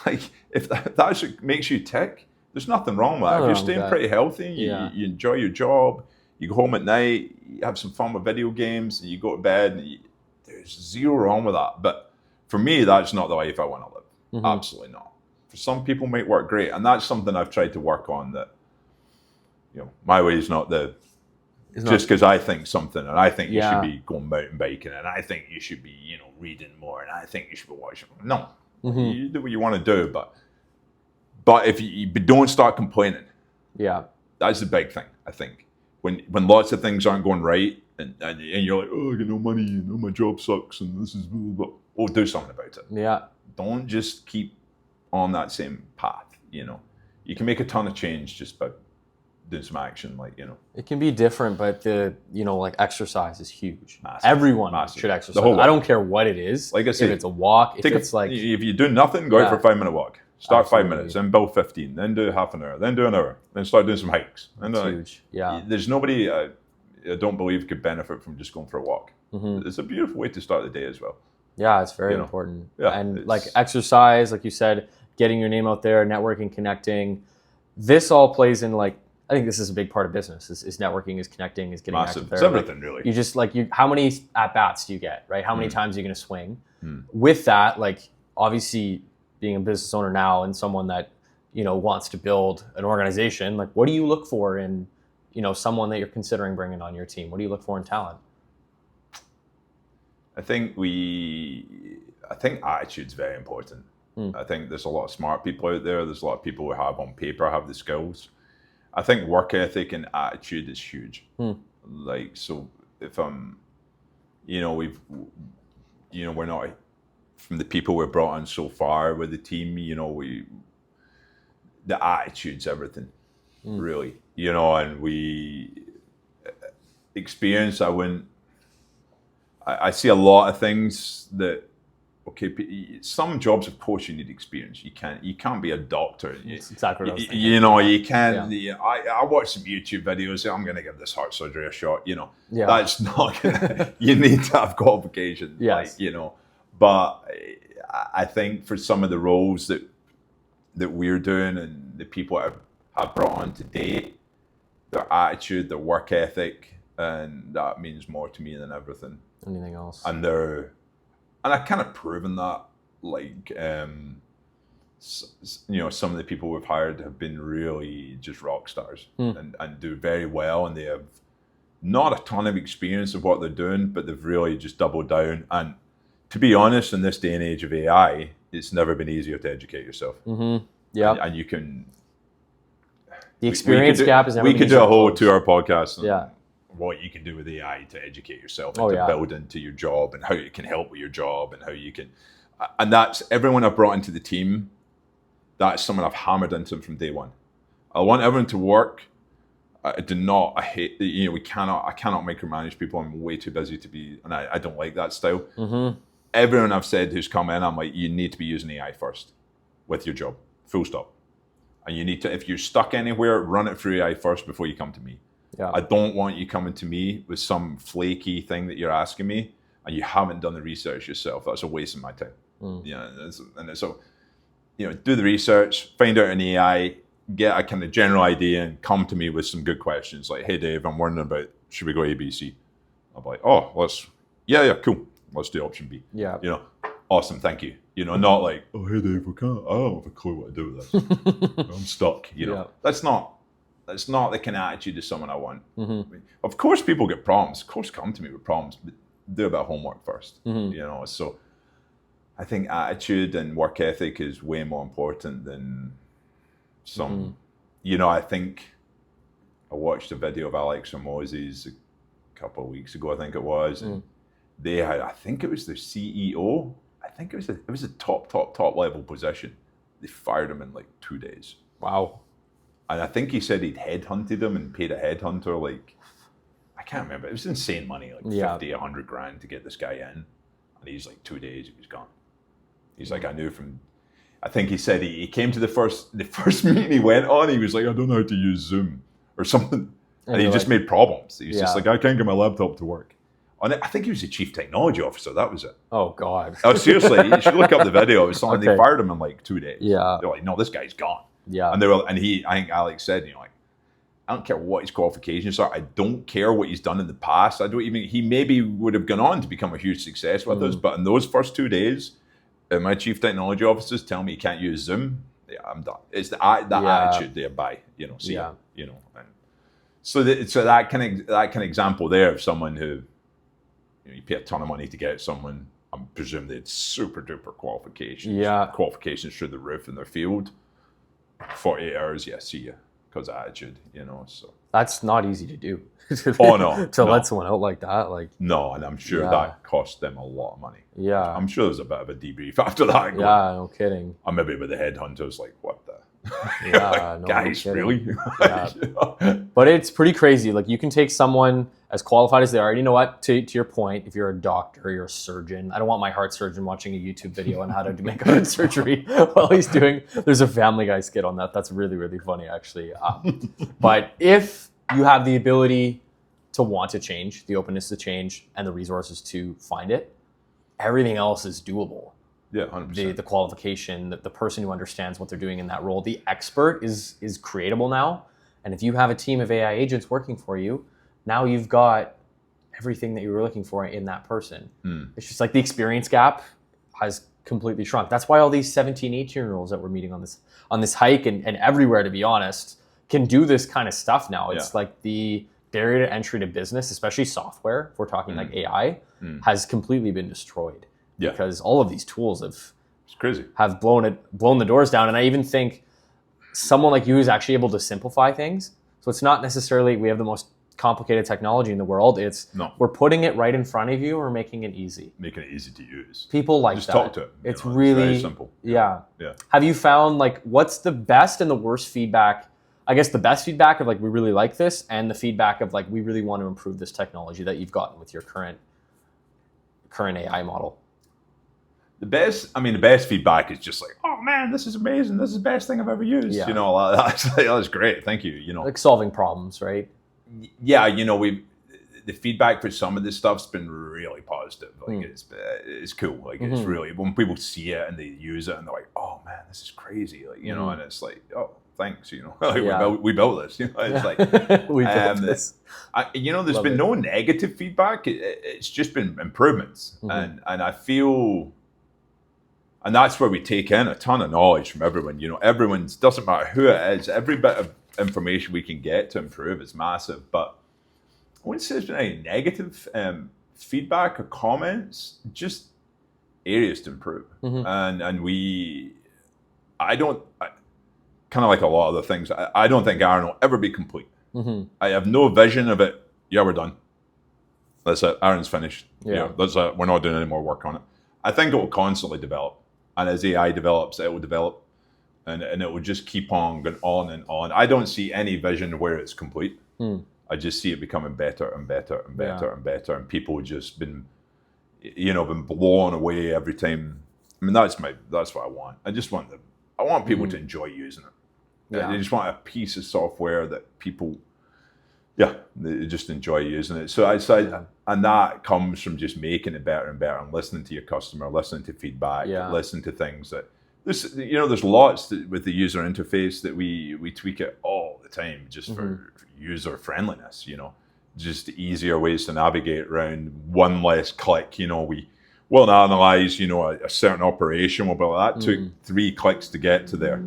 Like, if that's what makes you tick, there's nothing wrong with that. If you're staying pretty healthy, you enjoy your job, you go home at night, you have some fun with video games, and you go to bed, and there's zero wrong with that. But for me, that's not the life I want to live. Absolutely not. For some people, it might work great, and that's something I've tried to work on. That my way is not just because I think something, and I think you should be going mountain biking, and I think you should be reading more, and I think you should be watching. No. You do what you want to do, but if you don't start complaining, that's the big thing. I think when lots of things aren't going right, and you're like, oh, I get no money, my job sucks, and this is blah, blah. Oh, do something about it. Yeah. Don't just keep on that same path. You can make a ton of change just by doing some action, It can be different, but like, exercise is huge. Massive. Everyone should exercise. I don't care what it is. Like I say, if it's a walk, if you do nothing, go out for a 5-minute walk. Start 5 minutes, then build 15, then do half an hour, then do an hour, then start doing some hikes. That's huge. Yeah. There's nobody I don't believe could benefit from just going for a walk. It's a beautiful way to start the day as well. Yeah, it's very important. Yeah, and like, exercise, like you said, getting your name out there, networking, connecting. This all plays in, like, I think this is a big part of business. Is networking, is connecting, is getting massive. Active there. It's everything, really. You just, like, how many at bats do you get, right? How many times are you going to swing? With that, like, obviously, being a business owner now and someone that wants to build an organization, like, what do you look for in someone that you're considering bringing on your team? What do you look for in talent? I think attitude's very important. I think there's a lot of smart people out there. There's a lot of people who have the skills. I think work ethic and attitude is huge. Like, so if we're not, from the people we've brought in so far with the team, the attitude's everything, really. And experience, I see a lot of things that, some jobs, of course, you need experience. You can't be a doctor. That's exactly what I was thinking. You can't. Yeah. I watch some YouTube videos. I'm going to give this heart surgery a shot. That's not gonna. You need to have qualifications. Yes. But I think for some of the roles that we're doing and the people that I've brought on to date, their attitude, their work ethic, and that means more to me than anything else. And I've kind of proven that, like, some of the people we've hired have been really just rock stars and do very well, and they have not a ton of experience of what they're doing, but they've really just doubled down. And to be honest, in this day and age of AI, it's never been easier to educate yourself. Yeah, and you can. The experience gap is never. We could do a whole 2-hour podcast. Yeah. What you can do with AI to educate yourself and to build into your job, and how it can help with your job, and how you can. And that's everyone I've brought into the team. That's someone I've hammered into them from day one. I want everyone to work. I hate, I cannot micromanage people. I'm way too busy to be, and I don't like that style. Everyone I've said who's come in, I'm like, you need to be using AI first with your job, full stop. And you need to, if you're stuck anywhere, run it through AI first before you come to me. Yeah. I don't want you coming to me with some flaky thing that you're asking me and you haven't done the research yourself. That's a waste of my time. So, do the research, find out an AI, get a kind of general idea, and come to me with some good questions. Like, hey, Dave, I'm wondering about, should we go A, B, C? I'll be like, oh, cool. Let's do option B. Yeah. Awesome, thank you. Not like, oh, hey, Dave, I don't have a clue what to do with this. I'm stuck. That's not the kind of attitude of someone I want. Of course, people get problems. Of course, come to me with problems, but do a bit of homework first. So I think attitude and work ethic is way more important than some. I think I watched a video of Alex Hormozi's a couple of weeks ago, I think it was. And they had, I think it was their CEO. I think it was a top level position. They fired him in like 2 days. Wow. And I think he said he'd headhunted him and paid a headhunter, like, I can't remember. It was insane money, like 50, 100 grand to get this guy in. And he's like 2 days, he was gone. He's like, I knew from, I think he said he came to the first meeting he went on, he was like, I don't know how to use Zoom or something. And he just made problems. He was just like, I can't get my laptop to work. And I think he was the chief technology officer. That was it. Oh, God. Oh, seriously, you should look up the video. It was something they fired him in like 2 days. Yeah. They're like, no, this guy's gone. Yeah. And I think Alex said, I don't care what his qualifications are. I don't care what he's done in the past. He maybe would have gone on to become a huge success with us. But in those first 2 days, my chief technology officers tell me he can't use Zoom. Yeah, I'm done. It's that attitude there by, And so that kind of example there of someone who, you pay a ton of money to get someone, I presume they had super duper qualifications. Yeah. Qualifications through the roof in their field. 48 hours, see ya. Because attitude, so. That's not easy to do. To let someone out like that. No, and I'm sure that cost them a lot of money. Yeah. I'm sure there's a bit of a debrief after that. No kidding. I maybe with the headhunters, like, what the? Guys, really? But it's pretty crazy. Like, you can take someone as qualified as they are. And you know what? To your point, if you're a doctor, you're a surgeon. I don't want my heart surgeon watching a YouTube video on how to make heart surgery while he's doing. There's a Family Guy skit on that. That's really, really funny, actually. But if you have the ability to want to change, the openness to change, and the resources to find it, everything else is doable. Yeah, 100%. The qualification, the person who understands what they're doing in that role, the expert is creatable now. And if you have a team of AI agents working for you, now you've got everything that you were looking for in that person. It's just like the experience gap has completely shrunk. That's why all these 17, 18-year-olds that we're meeting on this hike and everywhere, to be honest, can do this kind of stuff now. It's like the barrier to entry to business, especially software, if we're talking like AI, has completely been destroyed. Yeah. Because all of these tools have blown the doors down. And I even think someone like you is actually able to simplify things. So it's not necessarily we have the most complicated technology in the world. We're putting it right in front of you. We're making it easy. Making it easy to use. People like just that. Talk to it. It's really very simple. Yeah. Yeah. Have you found what's the best and the worst feedback? I guess the best feedback of we really like this, and the feedback of we really want to improve this technology that you've gotten with your current AI model. The best feedback is just oh man, this is amazing. This is the best thing I've ever used. Yeah. That's great. Thank you. Like solving problems, right? Yeah. the feedback for some of this stuff's been really positive. Like it's cool. Like it's really, when people see it and they use it and they're like, oh man, this is crazy. Like, you know, and it's like, oh, thanks, you know, like we built this, you know, it's like, we built this. You know, there's been no negative feedback. It's just been improvements. And I feel, and that's where we take in a ton of knowledge from everyone. You know, everyone's, doesn't matter who it is, every bit of information we can get to improve is massive. But I wouldn't say there's been any negative feedback or comments, just areas to improve. And kind of like a lot of the things, I don't think ARRAN will ever be complete. I have no vision of it. Yeah, we're done. That's it. ARRAN's finished. Yeah, that's it. We're not doing any more work on it. I think it will constantly develop. And as AI develops, it will develop. And it will just keep on going on and on. I don't see any vision where it's complete. I just see it becoming better and better and better and better. And people just been blown away every time. I mean, that's what I want. I want people to enjoy using it. They just want a piece of software that people, they just enjoy using it. So and that comes from just making it better and better and listening to your customer, listening to feedback, listening to things that, there's lots with the user interface that we tweak it all the time just for user friendliness, just easier ways to navigate around, one less click. We will analyze, a certain operation. We'll be like, that took 3 clicks to get to there.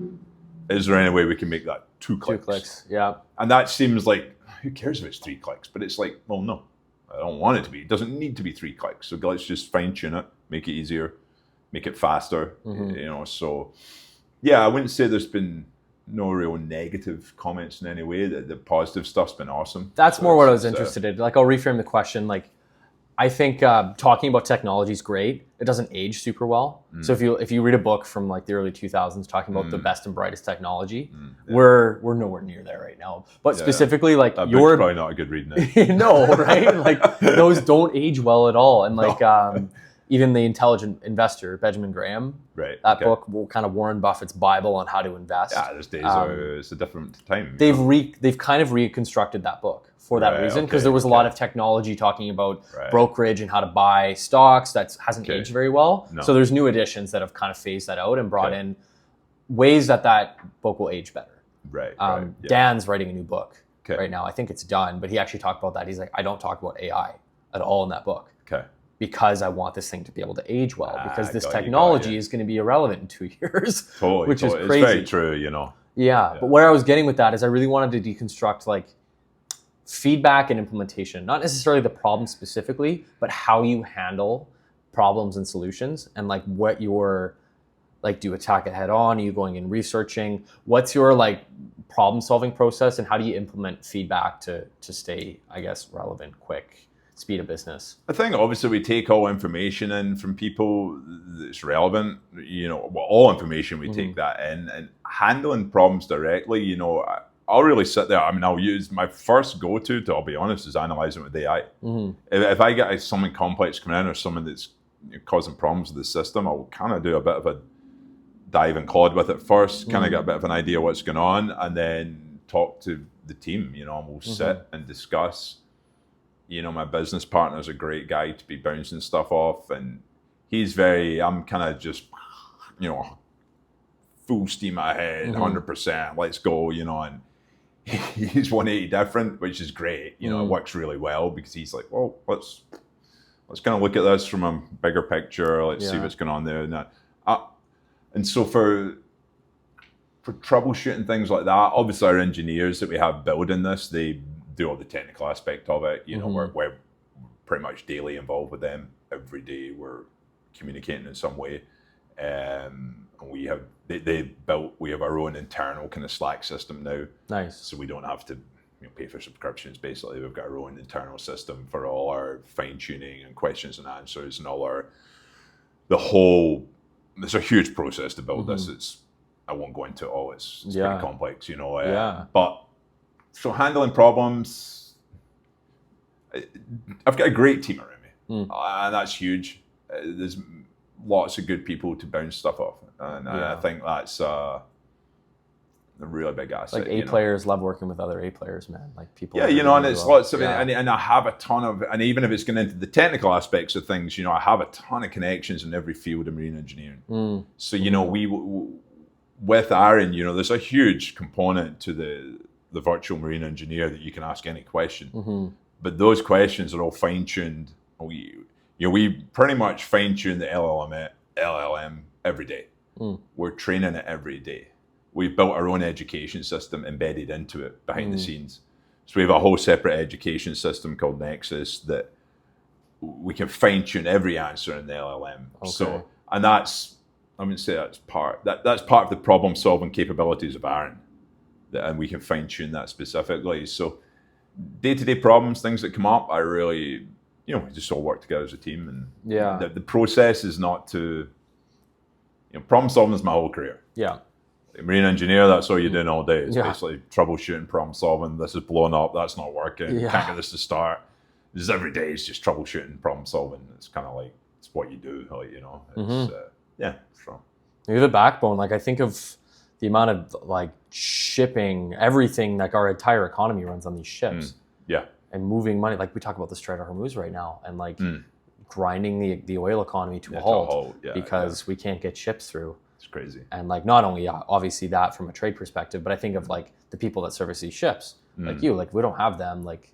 Is there any way we can make that 2 clicks? 2 clicks, yeah. And that seems like, who cares if it's 3 clicks? But it's like, well, no, I don't want it to be. It doesn't need to be 3 clicks. So let's just fine tune it, make it easier, make it faster, So yeah, I wouldn't say there's been no real negative comments in any way. The positive stuff's been awesome. That's more what I was interested in. Like, I'll reframe the question. Like, I think talking about technology is great. It doesn't age super well. So if you read a book from like the early 2000s talking about the best and brightest technology, we're nowhere near there right now. But specifically, like, that book's probably not a good read now. No, right? Like, those don't age well at all. And like even The Intelligent Investor, Benjamin Graham, that book, kind of Warren Buffett's Bible on how to invest. Yeah, those days it's a different time. They've kind of reconstructed that book for that reason, because there was a lot of technology talking about brokerage and how to buy stocks that hasn't aged very well. So there's new editions that have kind of phased that out and brought in ways that book will age better. Dan's writing a new book right now. I think it's done, but he actually talked about that. He's like, I don't talk about AI at all in that book. Because I want this thing to be able to age well, because this technology is going to be irrelevant in 2 years, which is crazy. It's very true, Yeah, but where I was getting with that is I really wanted to deconstruct like feedback and implementation, not necessarily the problem specifically, but how you handle problems and solutions, and like what your, like, do you attack it head on? Are you going and researching? What's your like problem solving process, and how do you implement feedback to stay, I guess, relevant, quick, speed of business? I think obviously we take all information in from people that's relevant, all information we take that in, and handling problems directly, I'll really sit there. I mean, I'll use my first go-to, I'll be honest, is analyzing with AI. If I get something complex coming in or something that's causing problems with the system, I'll kind of do a bit of a dive and clod with it first, kind of get a bit of an idea what's going on, and then talk to the team, and we'll sit and discuss. My business partner's a great guy to be bouncing stuff off, and I'm kind of just, full steam ahead, 100%, let's go, and he's 180 different, which is great. It works really well, because he's like, well, let's kind of look at this from a bigger picture. Let's see what's going on there and that. And so for troubleshooting things like that, obviously our engineers that we have building this, they do all the technical aspect of it. We're pretty much daily involved with them. Every day we're communicating in some way. And we have our own internal kind of Slack system now. Nice. So we don't have to pay for subscriptions. Basically, we've got our own internal system for all our fine tuning and questions and answers and it's a huge process to build this. I won't go into it all. It's pretty complex, but so handling problems, I've got a great team around me, and that's huge. There's lots of good people to bounce stuff off, and I think that's a really big asset. Like A players love working with other A players, man. Like people. Yeah, and it's lots of, and I have a ton of, and even if it's going into the technical aspects of things, I have a ton of connections in every field of marine engineering. So, we, with ARRAN, there's a huge component to the virtual marine engineer that you can ask any question. But those questions are all fine-tuned. We pretty much fine-tune the LLM every day. We're training it every day. We've built our own education system embedded into it behind the scenes. So we have a whole separate education system called Nexus that we can fine-tune every answer in the LLM. Okay. So, and that's, I wouldn't say that's part of the problem-solving capabilities of ARRAN, and we can fine-tune that specifically. So day-to-day problems, things that come up, I really, we just all work together as a team. And the process is not to, problem-solving is my whole career. Yeah. Marine engineer, that's all you're doing all day. It's basically troubleshooting, problem solving. This is blowing up. That's not working. Can't get this to start. Just every day is just troubleshooting, problem solving. It's kind of like, it's what you do. It's, sure. You're the backbone. Like I think of the amount of like shipping, everything, like our entire economy runs on these ships. And moving money. Like we talk about the Strait of Hormuz right now, and like grinding the oil economy to a halt because we can't get ships through. It's crazy. And like not only obviously that from a trade perspective, but I think of like the people that service these ships, like you, like we don't have them. Like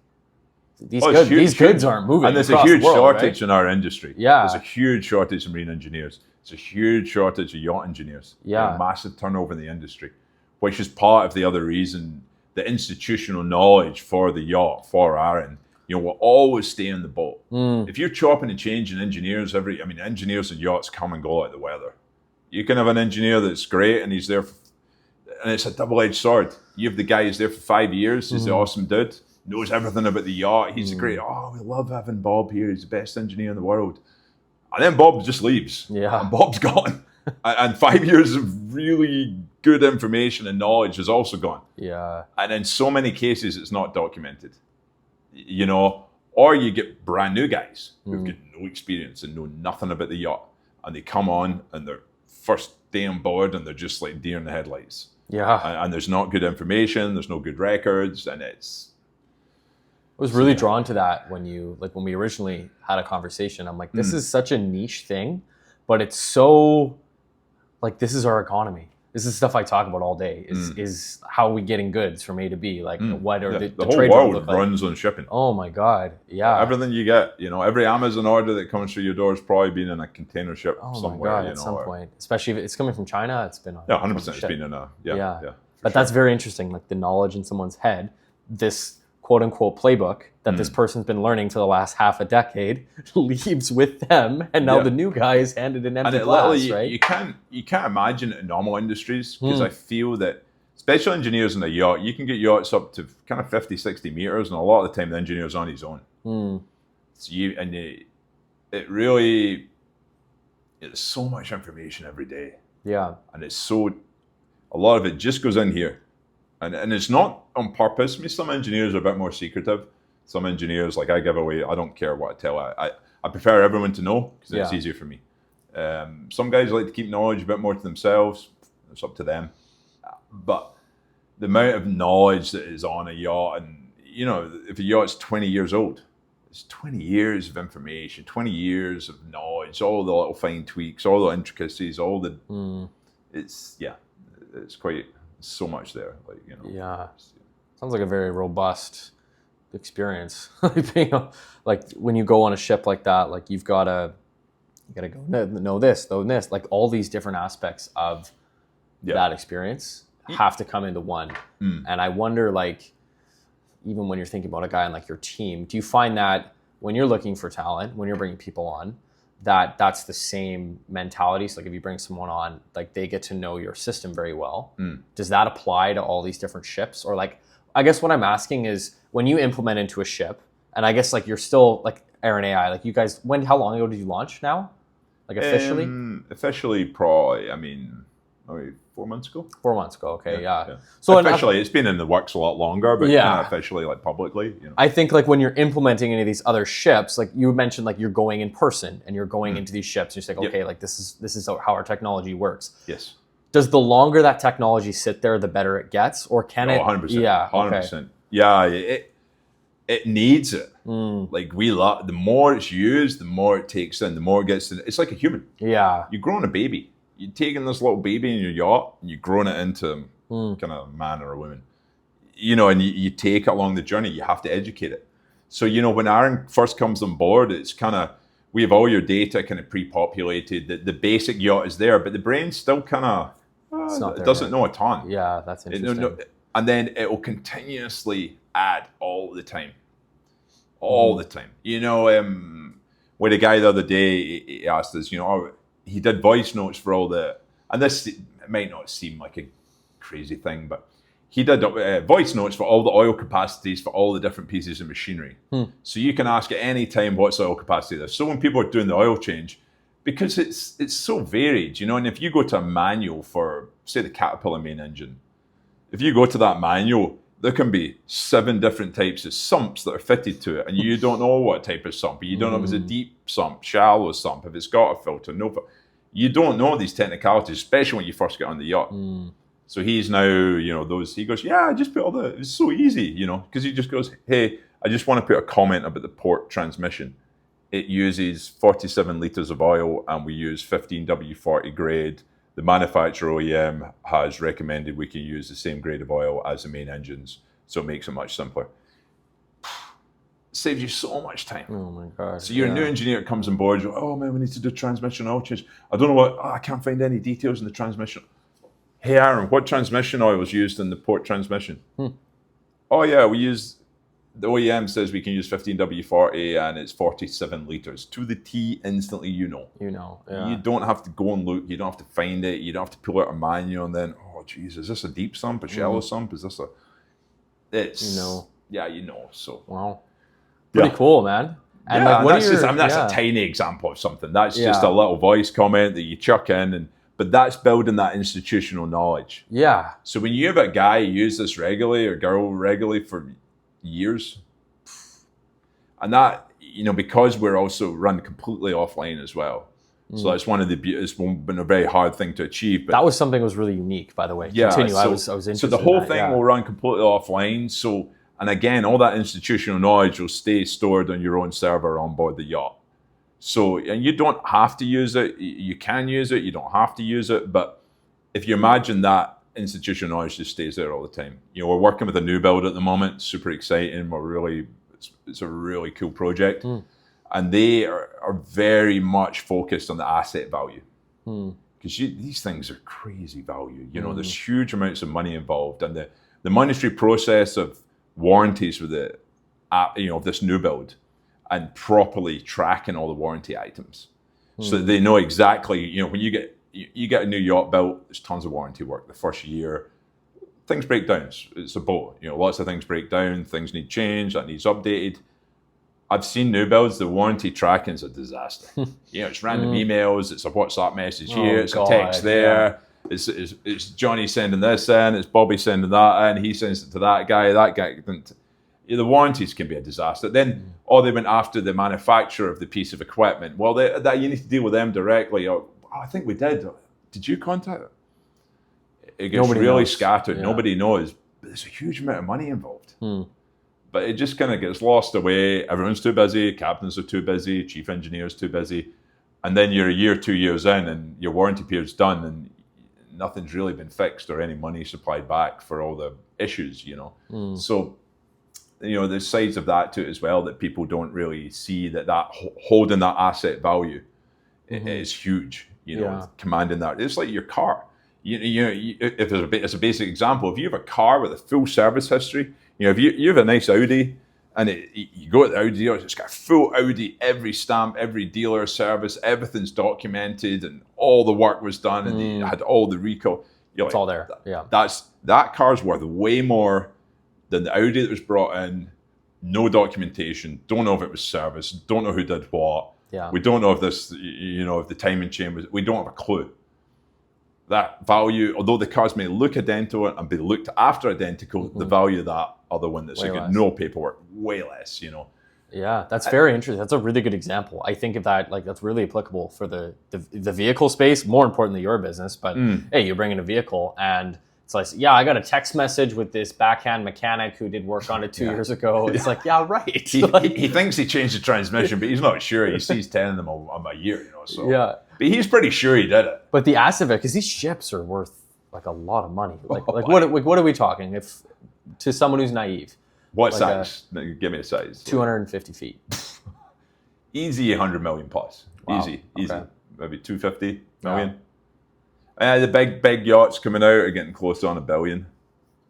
these goods aren't moving. And there's a huge shortage in our industry. Yeah, there's a huge shortage of marine engineers. There's a huge shortage of yacht engineers. Yeah, massive turnover in the industry, which is part of the other reason the institutional knowledge for the yacht, for ARRAN, will always stay in the boat. If you're chopping and changing engineers engineers and yachts come and go like the weather. You can have an engineer that's great and he's there, and it's a double-edged sword. You have the guy who's there for 5 years, he's the awesome dude, knows everything about the yacht, he's a great, we love having Bob here, he's the best engineer in the world. And then Bob just leaves, and Bob's gone. And 5 years of really good information and knowledge is also gone. Yeah. And in so many cases, it's not documented. Or you get brand new guys who've got no experience and know nothing about the yacht, and they come on and they're first day on board and they're just like deer in the headlights. Yeah. And there's not good information, there's no good records, and it's... I was really drawn to that when we originally had a conversation. I'm like, this is such a niche thing, but it's so, like, this is our economy. This is stuff I talk about all day, is how we getting goods from A to B. Like, what are the whole trade world runs on shipping. Oh my God, yeah. Everything you get, every Amazon order that comes through your door has probably been in a container ship somewhere. Oh my God, at some point. Especially if it's coming from China, it's been 100% it's been in a, But that's very interesting, like the knowledge in someone's head, this quote unquote playbook that this person's been learning for the last half a decade leaves with them, and now the new guy is handed an empty glass, right? You can't imagine it in normal industries, because I feel that special engineers in a yacht, you can get yachts up to kind of 50, 60 meters, and a lot of the time the engineer's on his own. So it really, it's so much information every day. Yeah. And a lot of it just goes in here. And it's not on purpose. I mean, some engineers are a bit more secretive. Some engineers, like I give away, I don't care what I tell. I prefer everyone to know, because it's easier for me. Some guys like to keep knowledge a bit more to themselves. It's up to them. But the amount of knowledge that is on a yacht, and if a yacht's 20 years old, it's 20 years of information, 20 years of knowledge, all the little fine tweaks, all the intricacies, all the... It's quite... so much there, Sounds like a very robust experience. Like when you go on a ship like that, like you gotta go know this, like all these different aspects of that experience have to come into one. And I wonder, like, even when you're thinking about a guy on like your team, do you find that when you're looking for talent, when you're bringing people on, that's the same mentality? So like if you bring someone on, like they get to know your system very well. Does that apply to all these different ships? Or like, I guess what I'm asking is, when you implement into a ship, and I guess like you're still like ARRAN AI, like you guys, how long ago did you launch now? Like officially? Officially probably, maybe 4 months ago. 4 months ago, okay, yeah. So officially, it's been in the works a lot longer, but officially, like publicly. I think like when you're implementing any of these other ships, like you mentioned, like you're going in person and you're going into these ships. And you're saying, okay, like this is how our technology works. Yes. Does the longer that technology sit there, the better it gets, or can it? 100%. Yeah, 100%. Okay. Yeah, it needs it. Like the more it's used, the more it takes in, the more it gets in. It's like a human. Yeah. You're growing a baby. You're taking this little baby in your yacht and you're growing it into kind of a man or a woman. And you take it along the journey. You have to educate it. So, when Aaron first comes on board, it's kind of, we have all your data kind of pre-populated. The basic yacht is there, but the brain still kind of it doesn't know a ton. Yeah, that's interesting. And then it will continuously add all the time. All the time. With a guy the other day, he asked us, he did voice notes for all and this might not seem like a crazy thing, but he did voice notes for all the oil capacities for all the different pieces of machinery. So you can ask at any time, what's the oil capacity of this? So when people are doing the oil change, because it's so varied, and if you go to a manual for, say, the Caterpillar main engine, if you go to that manual, there can be 7 different types of sumps that are fitted to it, and you don't know what type of sump. You don't know if it's a deep sump, shallow sump, if it's got a filter, no filter. You don't know these technicalities, especially when you first get on the yacht. So he's now, he goes, yeah, I just put all it's so easy, because he just goes, hey, I just want to put a comment about the port transmission. It uses 47 litres of oil, and we use 15W40 grade. The manufacturer OEM has recommended we can use the same grade of oil as the main engines, so it makes it much simpler. Saves you so much time. Oh my God. So you're a new engineer that comes on board, you go, oh man, we need to do transmission oil change. I don't know I can't find any details in the transmission. Hey Aaron, what transmission oil was used in the port transmission? Oh yeah, the OEM says we can use 15W40 and it's 47 litres. To the T, instantly yeah. You don't have to go and look, you don't have to find it, you don't have to pull out a manual and then, oh geez, is this a deep sump, a shallow sump? Is this yeah, so. Wow. Pretty cool, man. And that's a tiny example of something. That's just a little voice comment that you chuck in, but that's building that institutional knowledge. Yeah. So when you have a guy use this regularly or girl regularly for years, and that, because we're also run completely offline as well. So that's it's been a very hard thing to achieve. But that was something that was really unique, by the way. Yeah, Continue. So, I was interested. So the whole thing will run completely offline. So, and again, all that institutional knowledge will stay stored on your own server on board the yacht. So, and you don't have to use it. You can use it. You don't have to use it. But if you imagine that institutional knowledge just stays there all the time. We're working with a new build at the moment. Super exciting. It's a really cool project. And they are very much focused on the asset value. Because these things are crazy value. There's huge amounts of money involved. And the monetary process of warranties with this new build and properly tracking all the warranty items. So that they know exactly, when you get a new yacht built, there's tons of warranty work. The first year, things break down. It's a boat. Lots of things break down. Things need change. That needs updated. I've seen new builds. The warranty tracking is a disaster. It's random emails. It's a WhatsApp message here. It's a text there. It's Johnny sending this in. It's Bobby sending that in. He sends it to that guy. That guy. The warranties can be a disaster. Then, they went after the manufacturer of the piece of equipment. Well, that you need to deal with them directly. I think we did. Did you contact them? It gets really scattered. Yeah. Nobody knows. But there's a huge amount of money involved. But it just kind of gets lost away. Everyone's too busy. Captains are too busy. Chief engineer's too busy. And then you're a year, 2 years in, and your warranty period's done, and nothing's really been fixed or any money supplied back for all the issues, So, there's sides of that to it as well that people don't really see, that holding that asset value is huge. Commanding that. It's like your car. If it's a basic example, if you have a car with a full service history, if you have a nice Audi and you go to the Audi dealer, it's got full Audi, every stamp, every dealer service, everything's documented and all the work was done and they had all the recall. It's all there. Yeah. That car's worth way more than the Audi that was brought in. No documentation. Don't know if it was serviced. Don't know who did what. Yeah. We don't know if this, if the timing chain was. We don't have a clue. That value, although the cars may look identical and be looked after identical, the value of that other one that's got no paperwork, way less. Yeah, that's very interesting. That's a really good example. I think of that, like, that's really applicable for the vehicle space, more importantly your business. But hey, you bring in a vehicle and it's like, yeah, I got a text message with this backhand mechanic who did work on it 2 years ago. It's like, yeah, right. He thinks he changed the transmission, but he's not sure. He sees 10 of them a year, you know. So yeah, but he's pretty sure he did it. But the asset, because these ships are worth like a lot of money. What are we talking? If to someone who's naive. What size? Give me a size. 250 feet. Easy 100 million plus. Wow. Easy. Okay. Maybe 250 million. Yeah. The big yachts coming out are getting close to on $1 billion.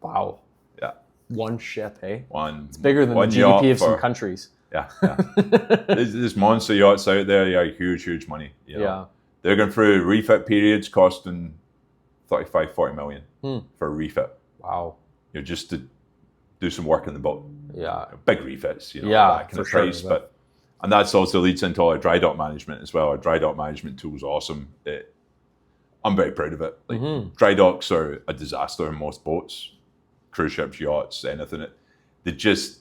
Wow. Yeah. One ship, eh? It's bigger than the GDP of some countries. Yeah. There's monster yachts out there. Yeah, huge money. You know? Yeah. They're going through refit periods costing 35, 40 million for a refit. Wow. You know, just to do some work in the boat. Yeah. Big refits, you know, that kind of price. But and that's also leads into our dry dock management as well. Our dry dock management tool is awesome. I'm very proud of it. Like dry docks are a disaster in most boats, cruise ships, yachts, anything. They just,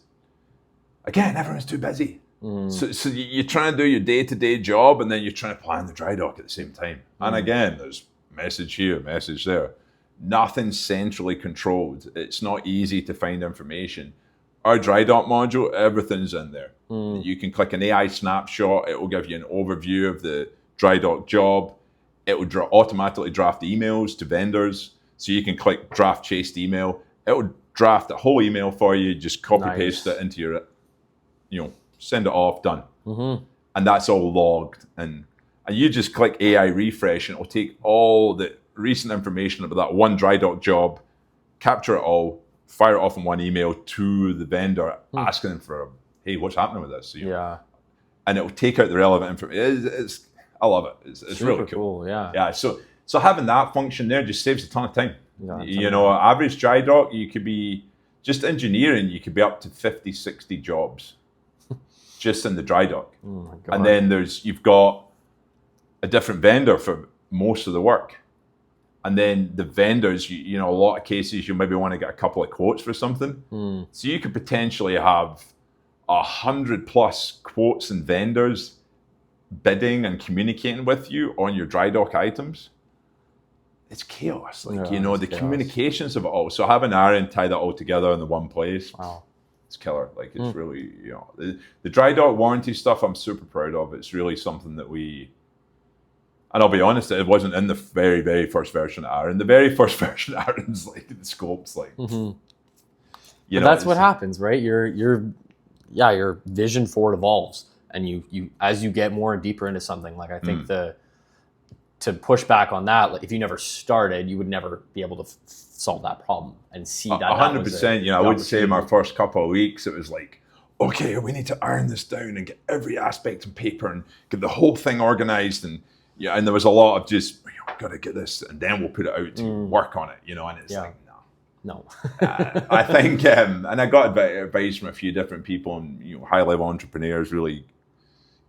again, everyone's too busy. So you're trying to do your day-to-day job and then you're trying to plan the dry dock at the same time. And again, there's message here, message there. Nothing's centrally controlled. It's not easy to find information. Our dry dock module, everything's in there. You can click an AI snapshot. It will give you an overview of the dry dock job. It will automatically draft emails to vendors. So you can click draft chased email. It will draft a whole email for you. Just copy paste it into your, send it off, done. And that's all logged. And you just click AI refresh and it will take all the recent information about that one dry dock job, capture it all, fire it off in one email to the vendor, asking them for, hey, what's happening with this? And it will take out the relevant information. I love it. It's really cool. Yeah. So having that function there just saves a ton of time. Average dry dock, you could be just engineering. You could be up to 50, 60 jobs just in the dry dock, and then you've got a different vendor for most of the work. And then the vendors, a lot of cases, you maybe want to get a couple of quotes for something. So you could potentially have 100+ quotes and vendors bidding and communicating with you on your dry dock items. It's chaos. The communications of it all. So having ARRAN tie that all together in the one place, it's killer. It's really, the dry dock warranty stuff I'm super proud of. It's really something that and I'll be honest, it wasn't in the very, very first version of ARRAN. The very first version of ARRAN's the scope's that's what happens, right? Your vision for it evolves, and you as you get more and deeper into something. I think to push back on that, if you never started, you would never be able to solve that problem and see that. 100%. I would say in our first couple of weeks, it was okay, we need to iron this down and get every aspect on paper and get the whole thing organized and there was a lot of just, got to get this, and then we'll put it out to work on it, and it's no. I think, and I got advice from a few different people and, high-level entrepreneurs, really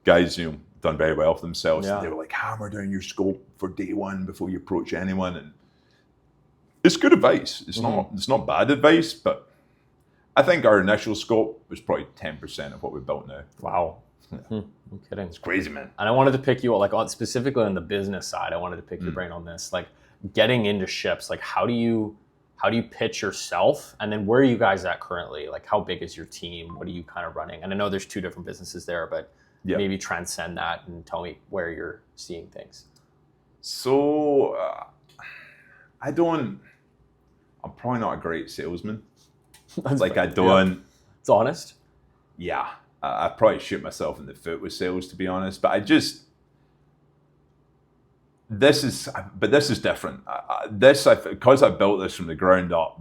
guys, done very well for themselves. Yeah. And they were hammer down your scope for day one before you approach anyone. And it's good advice. It's not bad advice, but I think our initial scope was probably 10% of what we built now. Wow. I'm kidding. It's crazy, man. And I wanted to pick you up, specifically on the business side. I wanted to pick your brain on this, getting into ships. How do you pitch yourself, and then where are you guys at currently? How big is your team? What are you kind of running? And I know there's two different businesses there, but maybe transcend that and tell me where you're seeing things. So I'm probably not a great salesman. It's honest. Yeah. I probably shoot myself in the foot with sales, to be honest. But this is different. Because I built this from the ground up.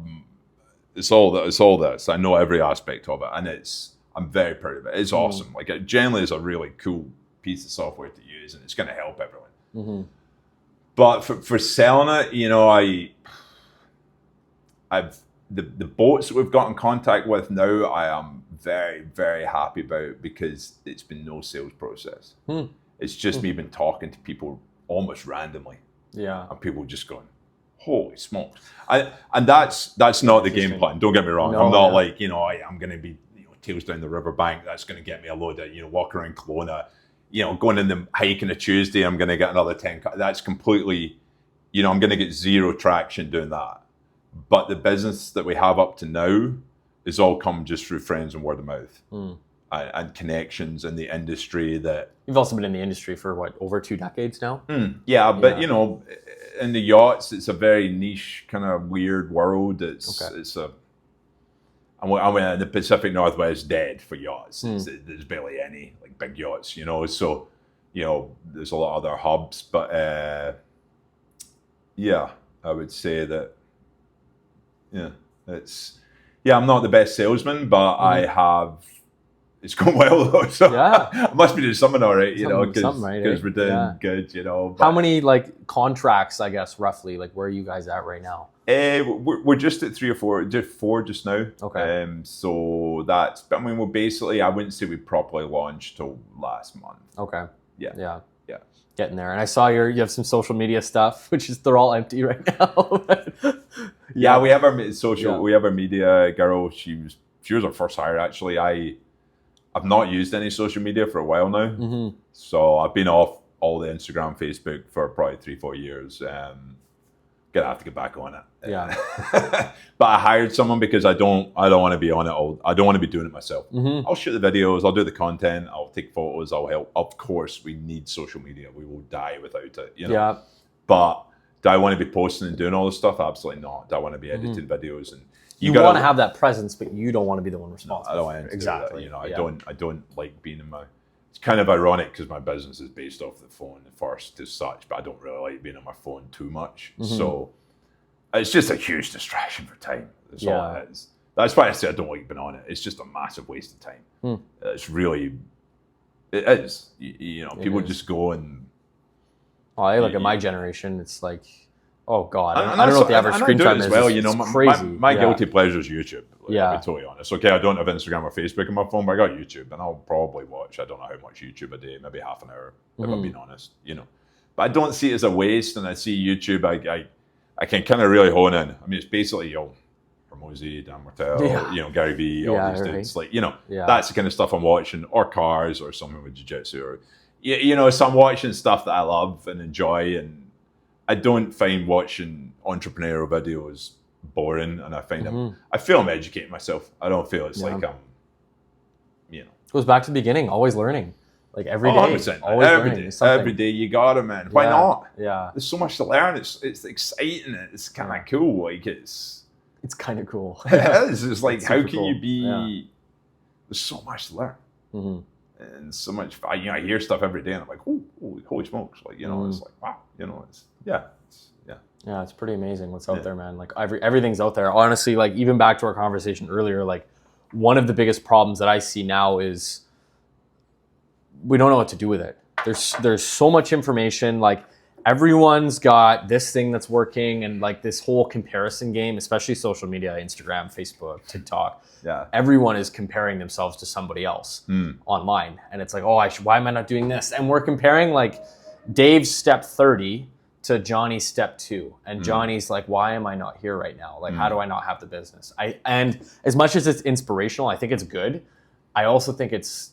It's all this. I know every aspect of it, and I'm very proud of it. It's awesome. It generally is a really cool piece of software to use, and it's going to help everyone. But for selling it, the boats that we've got in contact with now, I am very, very happy about, because it's been no sales process. It's just me been talking to people almost randomly. Yeah. And people just going, holy smokes. And that's not the game plan. Don't get me wrong. I'm not I'm going to be tails down the riverbank. That's going to get me a load of, walk around Kelowna. Going in the hike on a Tuesday, I'm going to get another 10. That's completely, I'm going to get zero traction doing that. But the business that we have up to now has all come just through friends and word of mouth and connections in the industry. That you've also been in the industry for what, over 2 decades now? But in the yachts, it's a very niche kind of weird world. It's in the Pacific Northwest, dead for yachts. There's barely any like big yachts, So there's a lot of other hubs, but I would say that I'm not the best salesman, but it's going well though. So I must be doing something all right, because we're doing good, But how many like contracts, I guess, roughly, like where are you guys at right now? We're just at 3 or 4, just 4 just now. Okay. So we're basically, I wouldn't say we properly launched till last month. Okay. Yeah. Getting there. And I saw you have some social media stuff, which is, they're all empty right now. We have our social, we have our media girl. She was our first hire, actually. I've not used any social media for a while now. So I've been off all the Instagram, Facebook for probably 3-4 years. Gonna have to get back on it. But I hired someone because I don't want to be on it all. I don't want to be doing it myself. I'll shoot the videos, I'll do the content, I'll take photos, I'll help. Of course, we need social media. We will die without it, But do I want to be posting and doing all this stuff? Absolutely not. Do I want to be editing videos? And you want to have that presence, but you don't want to be the one responsible. I don't want to exactly. Do that. I don't like being in my. It's kind of ironic because my business is based off the phone first as such, but I don't really like being on my phone too much. So it's just a huge distraction for time. That's all it is. That's why I say I don't like being on it. It's just a massive waste of time. It's really, it is. People just go and. Well, I look at my generation. It's like, oh God, I don't know what the average screen time is. Well, it's crazy. My guilty pleasure is YouTube. I'll be totally honest. Okay, I don't have Instagram or Facebook on my phone, but I got YouTube, and I'll probably watch. I don't know how much YouTube a day, maybe half an hour, if I'm being honest. But I don't see it as a waste, and I see YouTube. I can kind of really hone in. I mean, it's basically Hormozy, Dan Martel, Gary Vee, all these dudes. Like that's the kind of stuff I'm watching, or cars, or something with jiu-jitsu, or so I'm watching stuff that I love and enjoy, and I don't find watching entrepreneurial videos boring, and I find I feel I'm educating myself. I don't feel it's like I'm, It goes back to the beginning, always learning. Like every day, 100%. Every day you got it, man. Why not? Yeah. There's so much to learn. It's exciting. It's kind of cool. Like it's kind of cool. It is. It's like, how can cool. you be, there's so much to learn. And so much, I hear stuff every day and I'm like, oh, holy smokes. Like, it's like, wow, it's pretty amazing what's out there, man. Like everything's out there. Honestly, like even back to our conversation earlier, like one of the biggest problems that I see now is we don't know what to do with it. There's so much information. Like everyone's got this thing that's working, and like this whole comparison game, especially social media, Instagram, Facebook, TikTok. Yeah. Everyone is comparing themselves to somebody else online. And it's like, why am I not doing this? And we're comparing like Dave's step 30 to Johnny's step 2. And Johnny's like, why am I not here right now? Like, how do I not have the business? And as much as it's inspirational, I think it's good. I also think it's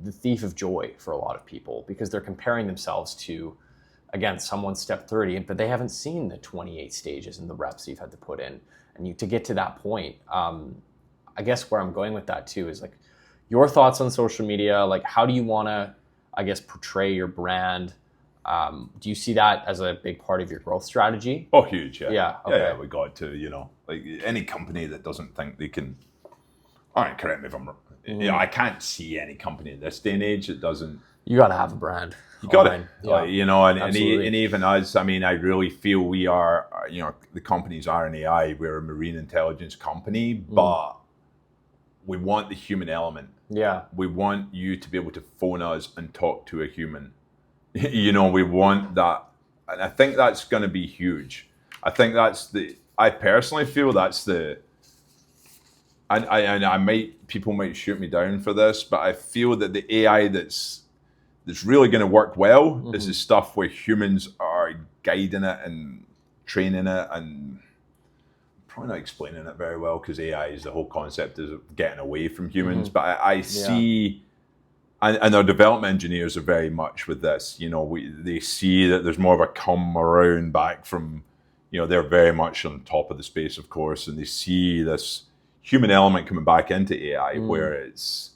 the thief of joy for a lot of people because they're comparing themselves to, again, someone's step 30, but they haven't seen the 28 stages and the reps you've had to put in. And to get to that point, I guess where I'm going with that too is like your thoughts on social media. Like, how do you want to, I guess, portray your brand? Do you see that as a big part of your growth strategy? Oh, huge. Yeah. Yeah. Okay. Yeah, we got to, like any company that doesn't think they can, all right, correct me if I'm wrong. I can't see any company in this day and age that doesn't. You got to have a brand. You got it. And even us, I mean, I really feel we are, the company's ARRAN AI, we're a marine intelligence company, but we want the human element. Yeah. We want you to be able to phone us and talk to a human. We want that. And I think that's going to be huge. I think I personally feel that's people might shoot me down for this, but I feel that the AI that's really going to work well is the stuff where humans are guiding it and training it and probably not explaining it very well, because AI is the whole concept of getting away from humans. But I see, and our development engineers are very much with this. They see that there's more of a come around back from, they're very much on top of the space, of course, and they see this human element coming back into AI, where it's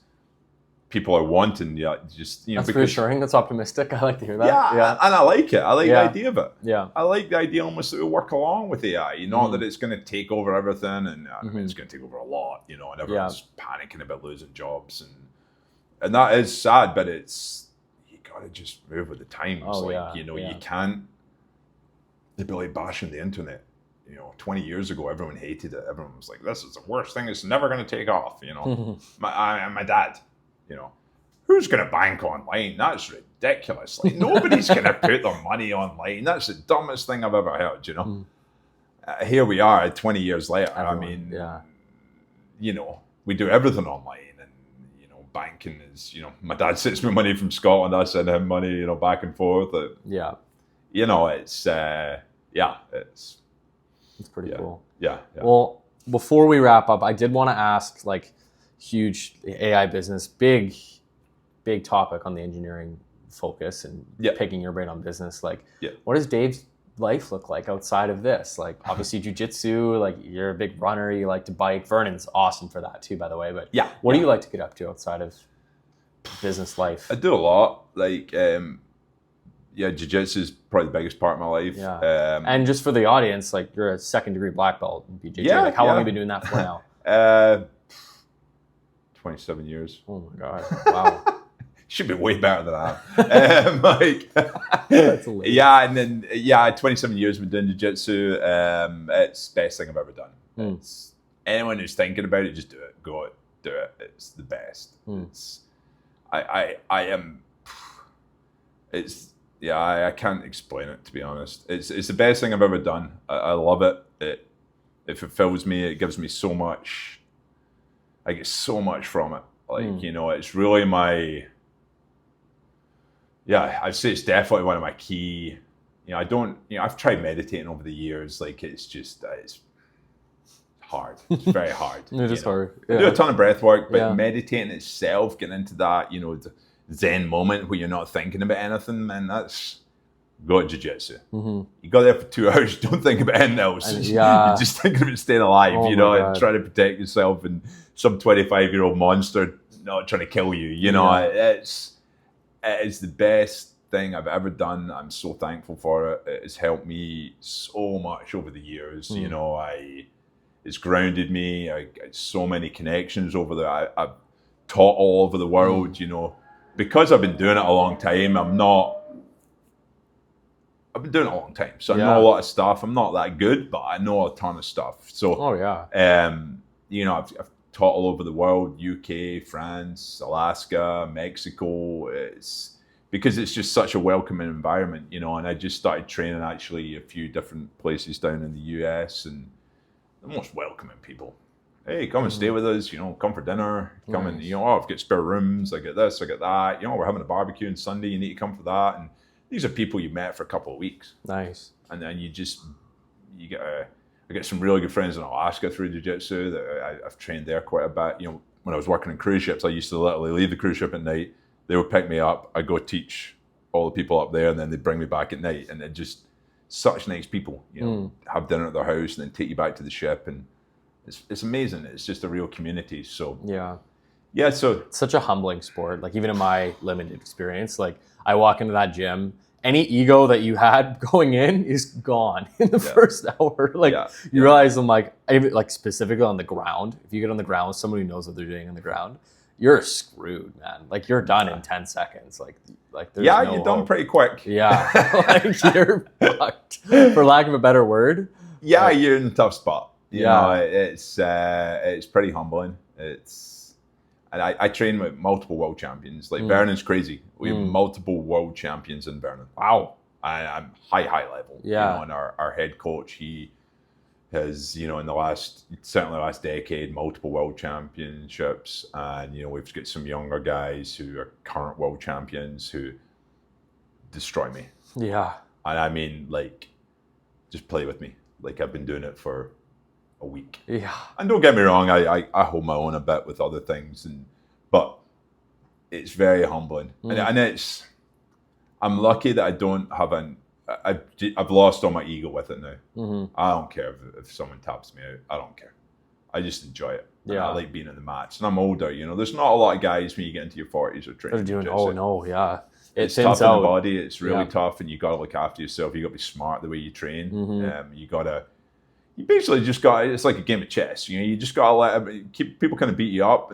people are wanting, just that's reassuring. That's optimistic. I like to hear that. Yeah, and I like it. I like the idea of it. Yeah, I like the idea almost that we work along with AI. Not that it's going to take over everything, and I mean, it's going to take over a lot. And everyone's panicking about losing jobs, and that is sad. But it's, you got to just move with the times. You can't. They'd be like bashing the internet. 20 years ago, everyone hated it. Everyone was like, "This is the worst thing. It's never going to take off." My dad. Who's going to bank online? That's ridiculous. Like, nobody's going to put their money online. That's the dumbest thing I've ever heard. Here we are 20 years later. We do everything online, and banking is, my dad sends me money from Scotland. I send him money, back and forth. It's pretty cool. Yeah. Well, before we wrap up, I did want to ask, like, huge AI business, big topic on the engineering focus, and picking your brain on business. Like, what does Dave's life look like outside of this? Like, obviously jiu-jitsu, like, you're a big runner, you like to bike. Vernon's awesome for that too, by the way. But what do you like to get up to outside of business life? I do a lot. Like, jiu-jitsu is probably the biggest part of my life. And just for the audience, like, you're a 2nd degree black belt in BJJ. Like, how long have you been doing that for now? 27 years. Oh my God! Wow. Should be way better than that. That's hilarious. And then 27 years been doing jiu-jitsu. It's the best thing I've ever done. It's, anyone who's thinking about it, just do it. Go it, do it. It's the best. It's, I can't explain it, to be honest. It's the best thing I've ever done. I love it. It fulfills me. It gives me so much. I get so much from it. Like, it's really my, I'd say it's definitely one of my key, I've tried meditating over the years. Like, it's just, it's hard. It's very hard. It is hard. I do a ton of breath work, but meditating itself, getting into that, the Zen moment where you're not thinking about anything, man, that's, go to jiu-jitsu. You go there for 2 hours, don't think about anything else. You're just thinking about staying alive, and trying to protect yourself, and some 25-year-old monster not trying to kill you. It's the best thing I've ever done. I'm so thankful for it. It has helped me so much over the years. It's grounded me. I got so many connections over there. I've taught all over the world. Because I've been doing it a long time. I've been doing it a long time, so I know a lot of stuff. I'm not that good, but I know a ton of stuff. So, I've taught all over the world: UK, France, Alaska, Mexico. It's because it's just such a welcoming environment, And I just started training actually a few different places down in the US, and the most welcoming people. Hey, come and stay with us. Come for dinner. Come and I've got spare rooms. I get this. I get that. We're having a barbecue on Sunday. You need to come for that. And these are people you met for a couple of weeks. Nice. And then I get some really good friends in Alaska through jiu-jitsu that I've trained there quite a bit. When I was working on cruise ships, I used to literally leave the cruise ship at night. They would pick me up. I'd go teach all the people up there, and then they'd bring me back at night. And they're just such nice people, have dinner at their house and then take you back to the ship. And it's amazing. It's just a real community. So so it's such a humbling sport. Like, even in my limited experience, like, I walk into that gym, any ego that you had going in is gone in the first hour. Like, you realize, I'm like, specifically on the ground, if you get on the ground with someone who knows what they're doing on the ground, you're screwed, man. Like, you're done in 10 seconds. Like there's no you're done pretty quick. Like, you're fucked, for lack of a better word. You're in a tough spot. It's pretty humbling. And I train with multiple world champions. Like, Vernon's crazy. We have multiple world champions in Vernon. Wow. I'm high level. And our head coach, he has, in the last decade, multiple world championships. And, we've got some younger guys who are current world champions who destroy me. Yeah. And I mean, like, just play with me. Like, I've been doing it for a a week. Yeah. And don't get me wrong, I hold my own a bit with other things, but it's very humbling. And I'm lucky that I don't have I've lost all my ego with it now. I don't care if someone taps me out. I don't care. I just enjoy it. Yeah. I like being in the mats. And I'm older, there's not a lot of guys when you get into your 40s or training. They're doing, oh no, yeah. It's tough on the body. It's really tough, and you got to look after yourself. You got to be smart the way you train. You basically just got. It's like a game of chess. You just got to keep people kind of beat you up,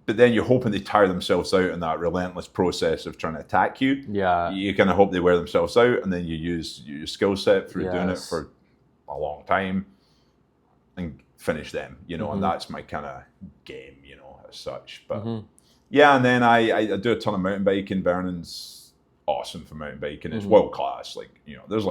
but then you're hoping they tire themselves out in that relentless process of trying to attack you. Yeah. You kind of hope they wear themselves out, and then you use your skill set through doing it for a long time and finish them. And that's my kind of game, as such. But. Yeah, and then I do a ton of mountain biking. Vernon's awesome for mountain biking. It's world class. There's I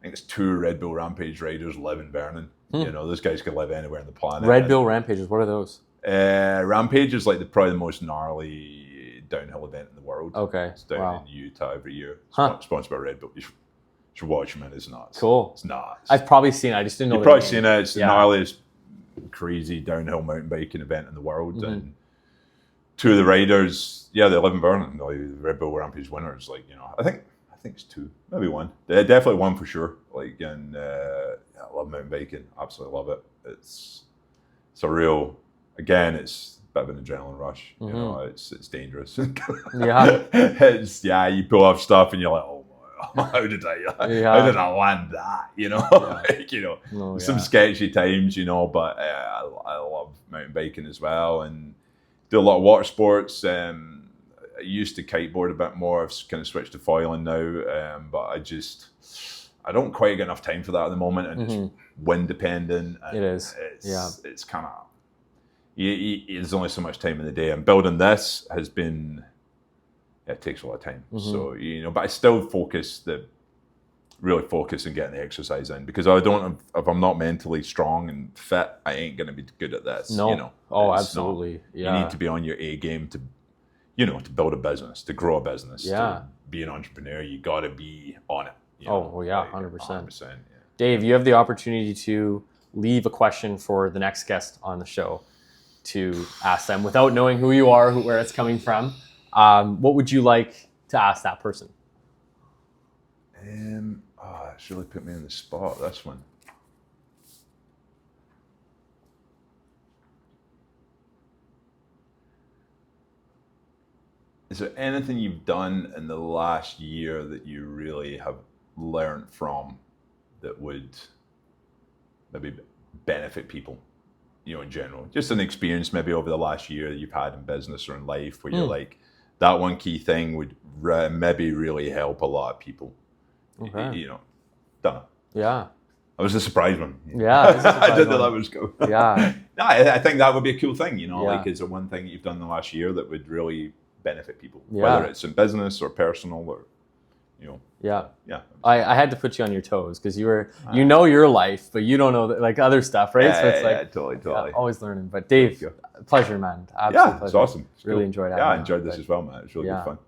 think it's 2 Red Bull Rampage riders live in Vernon. Those guys could live anywhere on the planet. Red Bull Rampages, what are those? Rampage is probably the most gnarly downhill event in the world. Okay, it's down in Utah every year. Sponsored by Red Bull. You should watch them, man. It's nuts. Cool. It's nuts. I've probably seen it. I just didn't know. You've probably seen it. It's the gnarliest, crazy downhill mountain biking event in the world. And 2 of the riders, they live in Vernon. The Red Bull Rampage winners, I think it's 2, maybe 1. Definitely 1 for sure. I love mountain biking. Absolutely love it. It's a real, again, it's a bit of an adrenaline rush. It's dangerous. You pull off stuff and you're like, oh my, how did I land that? Some sketchy times, but I love mountain biking as well, and do a lot of water sports. I used to kiteboard a bit more. I've kind of switched to foiling now, but I don't quite get enough time for that at the moment, and it's wind dependent. And it is. It's kind of there's only so much time in the day. And building this has been, it takes a lot of time. So but I still really focus on getting the exercise in, because if I'm not mentally strong and fit, I ain't going to be good at this. No. Oh, absolutely. You need to be on your A game to build a business, to grow a business, to be an entrepreneur. You got to be on it. 100%. Dave, you have the opportunity to leave a question for the next guest on the show to ask them without knowing who you are, where it's coming from. What would you like to ask that person? It's really put me on the spot, this one. Is there anything you've done in the last year that you really have learned from that would maybe benefit people, in general? Just an experience maybe over the last year that you've had in business or in life where you're like, that one key thing would maybe really help a lot of people. Okay. Done. Yeah. That was a surprise one. Yeah. I did that was cool. Yeah. No, I think that would be a cool thing, is there one thing that you've done in the last year that would really benefit people, whether it's in business or personal or, Yeah. I had to put you on your toes because you were, your life, but you don't know other stuff, right? Totally. Always learning. But Dave, pleasure, man. Absolute pleasure. It's awesome. It's really cool. enjoyed having you. I enjoyed this as well, man. It's really good fun.